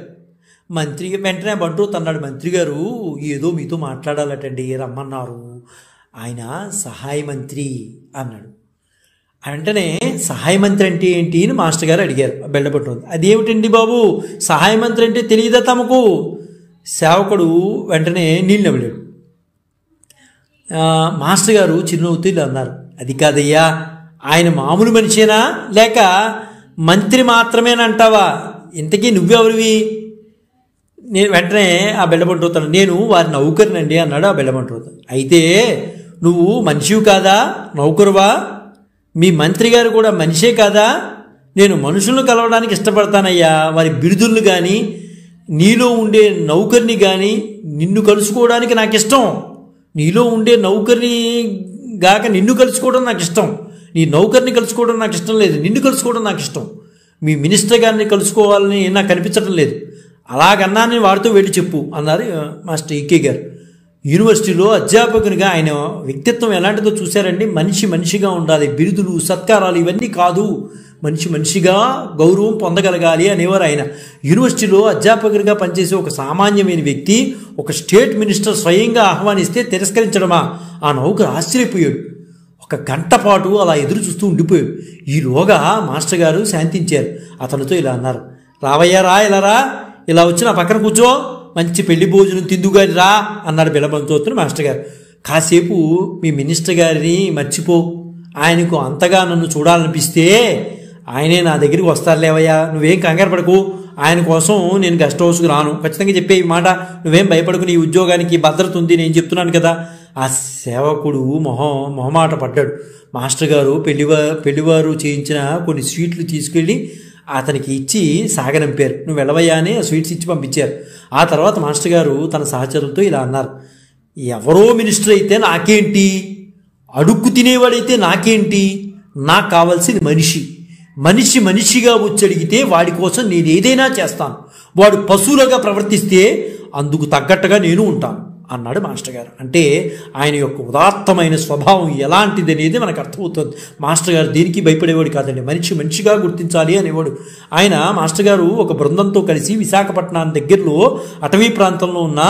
వెంటనే బంట్రోత్ అన్నాడు, మంత్రి గారు ఏదో మీతో మాట్లాడాలటండి, రమ్మన్నారు, ఆయన సహాయ మంత్రి అన్నాడు. వెంటనే సహాయ మంత్రి అంటే ఏంటి అని మాస్టర్ గారు అడిగారు బెల్లబట్రోత్. అదేమిటండి బాబు, సహాయ మంత్రి అంటే తెలియదా తమకు? సేవకుడు వెంటనే నీళ్ళు నవ్వలేడు. మాస్టర్ గారు చిరునవ్వుతూ ఇలా అన్నారు, అది కాదయ్యా, ఆయన మామూలు మనిషేనా లేక మంత్రి మాత్రమేనంటావా? ఇంతకీ నువ్వెవరివి? నేను వెంటనే ఆ బెల్లబంట్రోతను, నేను వారి నౌకరినండి అన్నాడు ఆ బెల్లబంట్రోత. అయితే నువ్వు మనిషివి కాదా, నౌకరువా? మీ మంత్రి గారు కూడా మనిషే కాదా? నేను మనుషులను కలవడానికి ఇష్టపడతానయ్యా, వారి బిరుదులను కానీ నీలో ఉండే నౌకర్ని కానీ నిన్ను కలుసుకోవడానికి నాకు ఇష్టం. నీలో ఉండే నౌకర్ని గాక నిన్ను కలుసుకోవడం నాకు ఇష్టం. నీ నౌకర్ని కలుసుకోవడం నాకు ఇష్టం లేదు, నిన్ను కలుసుకోవడం నాకు ఇష్టం. మీ మినిస్టర్ గారిని కలుసుకోవాలని నాకు కనిపించడం లేదు. అలాగన్నా నేను వాడితో వెళ్ళి చెప్పు అన్నారు మాస్టర్ ఈకే గారు. యూనివర్సిటీలో అధ్యాపకునిగా ఆయన వ్యక్తిత్వం ఎలాంటిదో చూశారండి. మనిషి మనిషిగా ఉండాలి, బిరుదులు సత్కారాలు ఇవన్నీ కాదు, మనిషి మనిషిగా గౌరవం పొందగలగాలి అనేవారు ఆయన. యూనివర్సిటీలో అధ్యాపకునిగా పనిచేసే ఒక సామాన్యమైన వ్యక్తి ఒక స్టేట్ మినిస్టర్ స్వయంగా ఆహ్వానిస్తే తిరస్కరించడమా? ఆ నౌకరు ఆశ్చర్యపోయాడు. ఒక గంట పాటు అలా ఎదురు చూస్తూ ఉండిపోయాడు. ఈలోగా మాస్టర్ గారు శాంతించారు. అతనితో ఇలా అన్నారు, రావయ్యా రా, ఇలా రా, ఇలా వచ్చి నా పక్కన కూర్చో, మంచి పెళ్లి భోజనం తిందుగాని రా అన్నాడు బెల్లబంతోతుని మాస్టర్ గారు. కాసేపు మీ మినిస్టర్ గారిని మర్చిపో, ఆయనకు అంతగా నన్ను చూడాలనిపిస్తే ఆయనే నా దగ్గరికి వస్తారులేవయ్యా, నువ్వేం కంగారు పడకు, ఆయన కోసం నేను గెస్ట్ హౌస్కి రాను, ఖచ్చితంగా చెప్పే ఈ మాట, నువ్వేం భయపడకు, నీ ఉద్యోగానికి భద్రత ఉంది, నేను చెప్తున్నాను కదా. ఆ సేవకుడు మొహమాట పడ్డాడు. మాస్టర్ గారు పెళ్లివారు చేయించిన కొన్ని స్వీట్లు తీసుకెళ్ళి అతనికి ఇచ్చి సాగనంపారు. నువ్వు వెళ్ళవయ్యా అని ఆ స్వీట్స్ ఇచ్చి పంపించారు. ఆ తర్వాత మాస్టర్ గారు తన సహచరులతో ఇలా అన్నారు, ఎవరో మినిస్టర్ అయితే నాకేంటి, అడుక్కు తినేవాడైతే నాకేంటి, నాకు కావాల్సింది మనిషి. మనిషి మనిషిగా వచ్చి అడిగితే వాడి కోసం నేను ఏదైనా చేస్తాను, వాడు పశువులుగా ప్రవర్తిస్తే అందుకు తగ్గట్టుగా నేను ఉంటాను అన్నాడు మాస్టర్ గారు. అంటే ఆయన యొక్క ఉదాత్తమైన స్వభావం ఎలాంటిది అనేది మనకు అర్థమవుతుంది. మాస్టర్ గారు దేనికి భయపడేవాడు కాదండి, మనిషి మనిషిగా గుర్తించాలి అనేవాడు ఆయన. మాస్టర్ గారు ఒక బృందంతో కలిసి విశాఖపట్నం దగ్గరలో అటవీ ప్రాంతంలో ఉన్న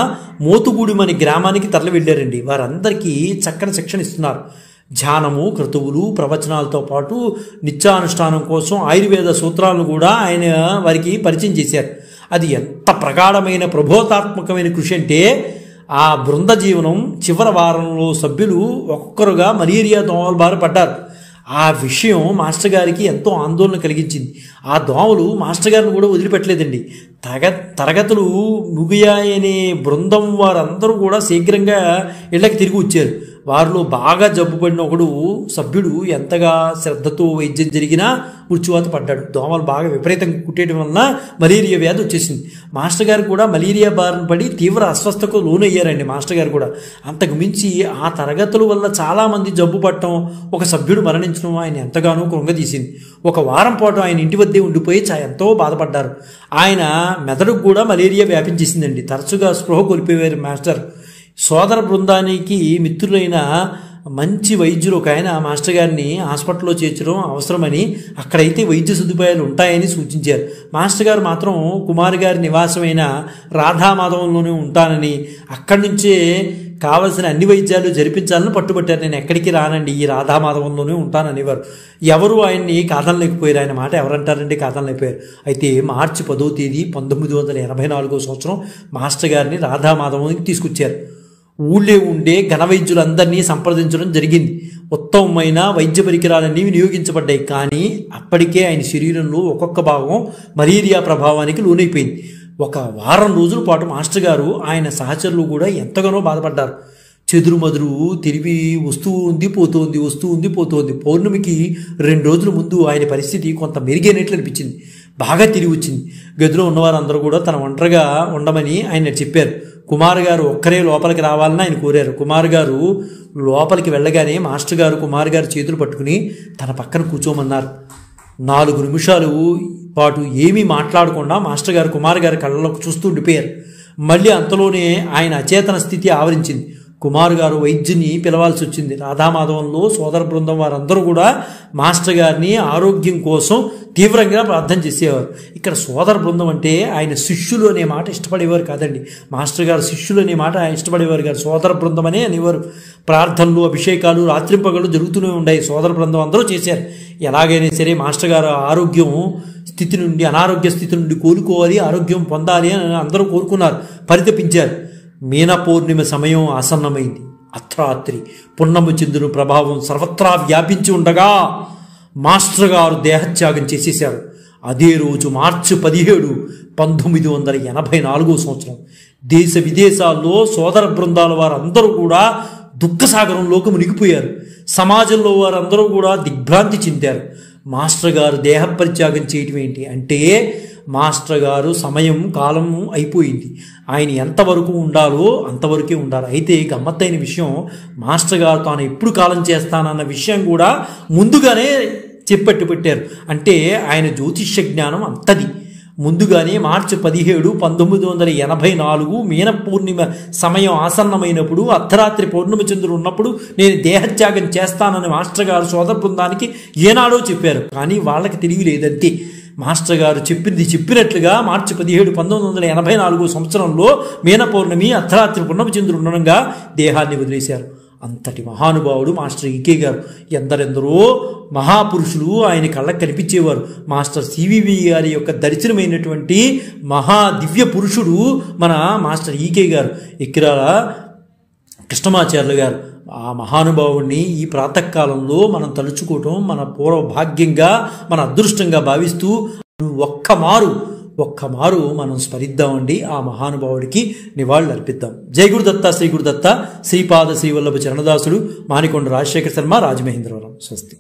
మోతుగూడెం అనే గ్రామానికి తరలి వెళ్ళారండి. వారందరికీ చక్కని శిక్షణ ఇస్తున్నారు. ధ్యానము, క్రతువులు, ప్రవచనాలతో పాటు నిత్యానుష్ఠానం కోసం ఆయుర్వేద సూత్రాలను కూడా ఆయన వారికి పరిచయం చేశారు. అది ఎంత ప్రగాఢమైన ప్రబోధాత్మకమైన కృషి అంటే ఆ బృంద జీవనం చివరి వారంలో సభ్యులు ఒక్కొక్కరుగా మలేరియా దోమల బారి పడ్డారు. ఆ విషయం మాస్టర్ గారికి ఎంతో ఆందోళన కలిగించింది. ఆ దోమలు మాస్టర్ గారిని కూడా వదిలిపెట్టలేదండి. తరగతులు ముగియాయనే బృందం వారందరూ కూడా శీఘ్రంగా ఇళ్ళకి తిరిగి వచ్చారు. వారిలో బాగా జబ్బు పడిన ఒకడు సభ్యుడు ఎంతగా శ్రద్ధతో వైద్యం జరిగినా మృత్యువాత పడ్డాడు. దోమలు బాగా విపరీతంగా కుట్టేయడం వలన మలేరియా వ్యాధి వచ్చేసింది. మాస్టర్ గారు కూడా మలేరియా బారిన పడి తీవ్ర అస్వస్థకు లోనయ్యారండి. మాస్టర్ గారు కూడా అంతకు మించి ఆ తరగతుల వల్ల చాలామంది జబ్బు పట్టడం, ఒక సభ్యుడు మరణించడం ఆయన ఎంతగానో కృంగదీసింది. ఒక వారం పాటు ఆయన ఇంటి వద్దే ఉండిపోయి ఎంతో బాధపడ్డారు. ఆయన మెదడుకు కూడా మలేరియా వ్యాపించేసిందండి. తరచుగా స్పృహ కోల్పోయారు మాస్టర్. సోదర బృందానికి మిత్రులైన మంచి వైద్యులు ఒక ఆయన మాస్టర్ గారిని హాస్పిటల్లో చేర్చడం అవసరమని, అక్కడైతే వైద్య సదుపాయాలు ఉంటాయని సూచించారు. మాస్టర్ గారు మాత్రం కుమార్ గారి నివాసమైన రాధామాధవంలోనే ఉంటానని, అక్కడి నుంచే కావలసిన అన్ని వైద్యాలు జరిపించాలని పట్టుబట్టారు. నేను ఎక్కడికి రానండి, ఈ రాధామాధవంలోనే ఉంటాననేవారు. ఎవరు ఆయన్ని కాదనలేకపోయారు. ఆయన మాట ఎవరంటారండి, కాదనలేకపోయారు. అయితే మార్చి 10వ తేదీ 1984 సంవత్సరం మాస్టర్ గారిని రాధామాధవానికి తీసుకొచ్చారు. ఊళ్ళో ఉండే ఘన వైద్యులందరినీ సంప్రదించడం జరిగింది. ఉత్తమమైన వైద్య పరికరాలన్నీ వినియోగించబడ్డాయి. కానీ అప్పటికే ఆయన శరీరంలో ఒక్కొక్క భాగం మలేరియా ప్రభావానికి లోనైపోయింది. ఒక వారం రోజుల పాటు మాస్టర్ గారు ఆయన సహచరులు కూడా ఎంతగానో బాధపడ్డారు. చెదురుమదురు తిరిగి వస్తూ ఉంది పోతోంది. పౌర్ణమికి 2 రోజుల ముందు ఆయన పరిస్థితి కొంత మెరుగైనట్లు అనిపించింది. బాగా తిరిగి వచ్చింది. గదిలో ఉన్నవారందరూ కూడా తన ఒంటరిగా ఉండమని ఆయన చెప్పారు. కుమార్ గారు ఒక్కరే లోపలికి రావాలని ఆయన కోరారు. కుమార్ గారు లోపలికి వెళ్ళగానే మాస్టర్ గారు కుమార్ గారి చేతులు పట్టుకుని తన పక్కన కూర్చోమన్నారు. 4 నిమిషాలు పాటు ఏమీ మాట్లాడకుండా మాస్టర్ గారు కుమార్ గారి కళ్ళలోకి చూస్తూ ఉండిపోయారు. మళ్ళీ అంతలోనే ఆయన అచేతన స్థితి ఆవరించింది. కుమార్ గారు వైద్యుని పిలవాల్సి వచ్చింది. రాధామాధవంలో సోదర బృందం వారందరూ కూడా మాస్టర్ గారిని ఆరోగ్యం కోసం తీవ్రంగా ప్రార్థన చేసేవారు. ఇక్కడ సోదర బృందం అంటే ఆయన శిష్యులు అనే మాట ఇష్టపడేవారు కాదండి. మాస్టర్ గారు శిష్యులు అనే మాట ఇష్టపడేవారు కాదు, సోదర బృందం అనే అనేవారు. ప్రార్థనలు, అభిషేకాలు, రాత్రింపగలు జరుగుతూనే ఉన్నాయి. సోదర బృందం అందరూ చేశారు. ఎలాగైనా సరే మాస్టర్ గారు ఆరోగ్యం స్థితి నుండి, అనారోగ్య స్థితి నుండి కోలుకోవాలి, ఆరోగ్యం పొందాలి అని అందరూ కోరుకున్నారు, పరితపించారు. మీన పౌర్ణిమ సమయం ఆసన్నమైంది. అర్ధరాత్రి పున్నమ చంద్రుని ప్రభావం సర్వత్రా వ్యాపించి ఉండగా మాస్టర్ గారు దేహత్యాగం చేసేశారు. అదే రోజు మార్చి 17, 1984 సంవత్సరం. దేశ విదేశాల్లో సోదర బృందాల వారందరూ కూడా దుఃఖసాగరంలోకి మునిగిపోయారు. సమాజంలో వారందరూ కూడా దిగ్భ్రాంతి చెందారు. మాస్టర్ గారు దేహపరిత్యాగం చేయటం ఏంటి అంటే, మాస్టర్ గారు సమయం కాలం అయిపోయింది. ఆయన ఎంతవరకు ఉండాలో అంతవరకే ఉండాలి. అయితే గమ్మత్తైన విషయం, మాస్టర్ గారు తాను ఎప్పుడు కాలం చేస్తానన్న విషయం కూడా ముందుగానే చెప్పట్టు పెట్టారు. అంటే ఆయన జ్యోతిష్య జ్ఞానం అంతది. ముందుగానే మార్చి 17, 1984 మీన పూర్ణిమ సమయం ఆసన్నమైనప్పుడు, అర్ధరాత్రి పౌర్ణమి చంద్రుడు ఉన్నప్పుడు నేను దేహత్యాగం చేస్తానని మాస్టర్ గారు సోదర బృందానికి ఏనాడో చెప్పారు. కానీ వాళ్ళకి తెలియలేదంతే. మాస్టర్ గారు చెప్పింది చెప్పినట్లుగా మార్చి 17, 1984 సంవత్సరంలో మీన పౌర్ణమి అర్ధరాత్రి పౌర్ణమి చంద్రుడు ఉండగా దేహాన్ని వదిలేశారు. అంతటి మహానుభావుడు మాస్టర్ ఈకే గారు. ఎందరెందరో మహాపురుషులు ఆయన కళ్ళకు కనిపించేవారు. మాస్టర్ సివివి గారి యొక్క దర్శనమైనటువంటి మహా దివ్య పురుషుడు మన మాస్టర్ ఈకే గారు. ఇక్కిరాల కృష్ణమాచార్యులు గారు. ఆ మహానుభావుడిని ఈ ప్రాతకాలంలో మనం తలుచుకోవటం మన పూర్వ భాగ్యంగా, మన అదృష్టంగా భావిస్తూ ఒక్కమారు మనం స్మరిద్దామండి. ఆ మహానుభావుడికి నివాళులు అర్పిద్దాం. జై గురుదత్త, శ్రీ గురుదత్త, శ్రీపాద శ్రీవల్లభ చరణదాసుడు, మానికొండ రాజశేఖర శర్మ, రాజమహేంద్రవరం. స్వస్తి.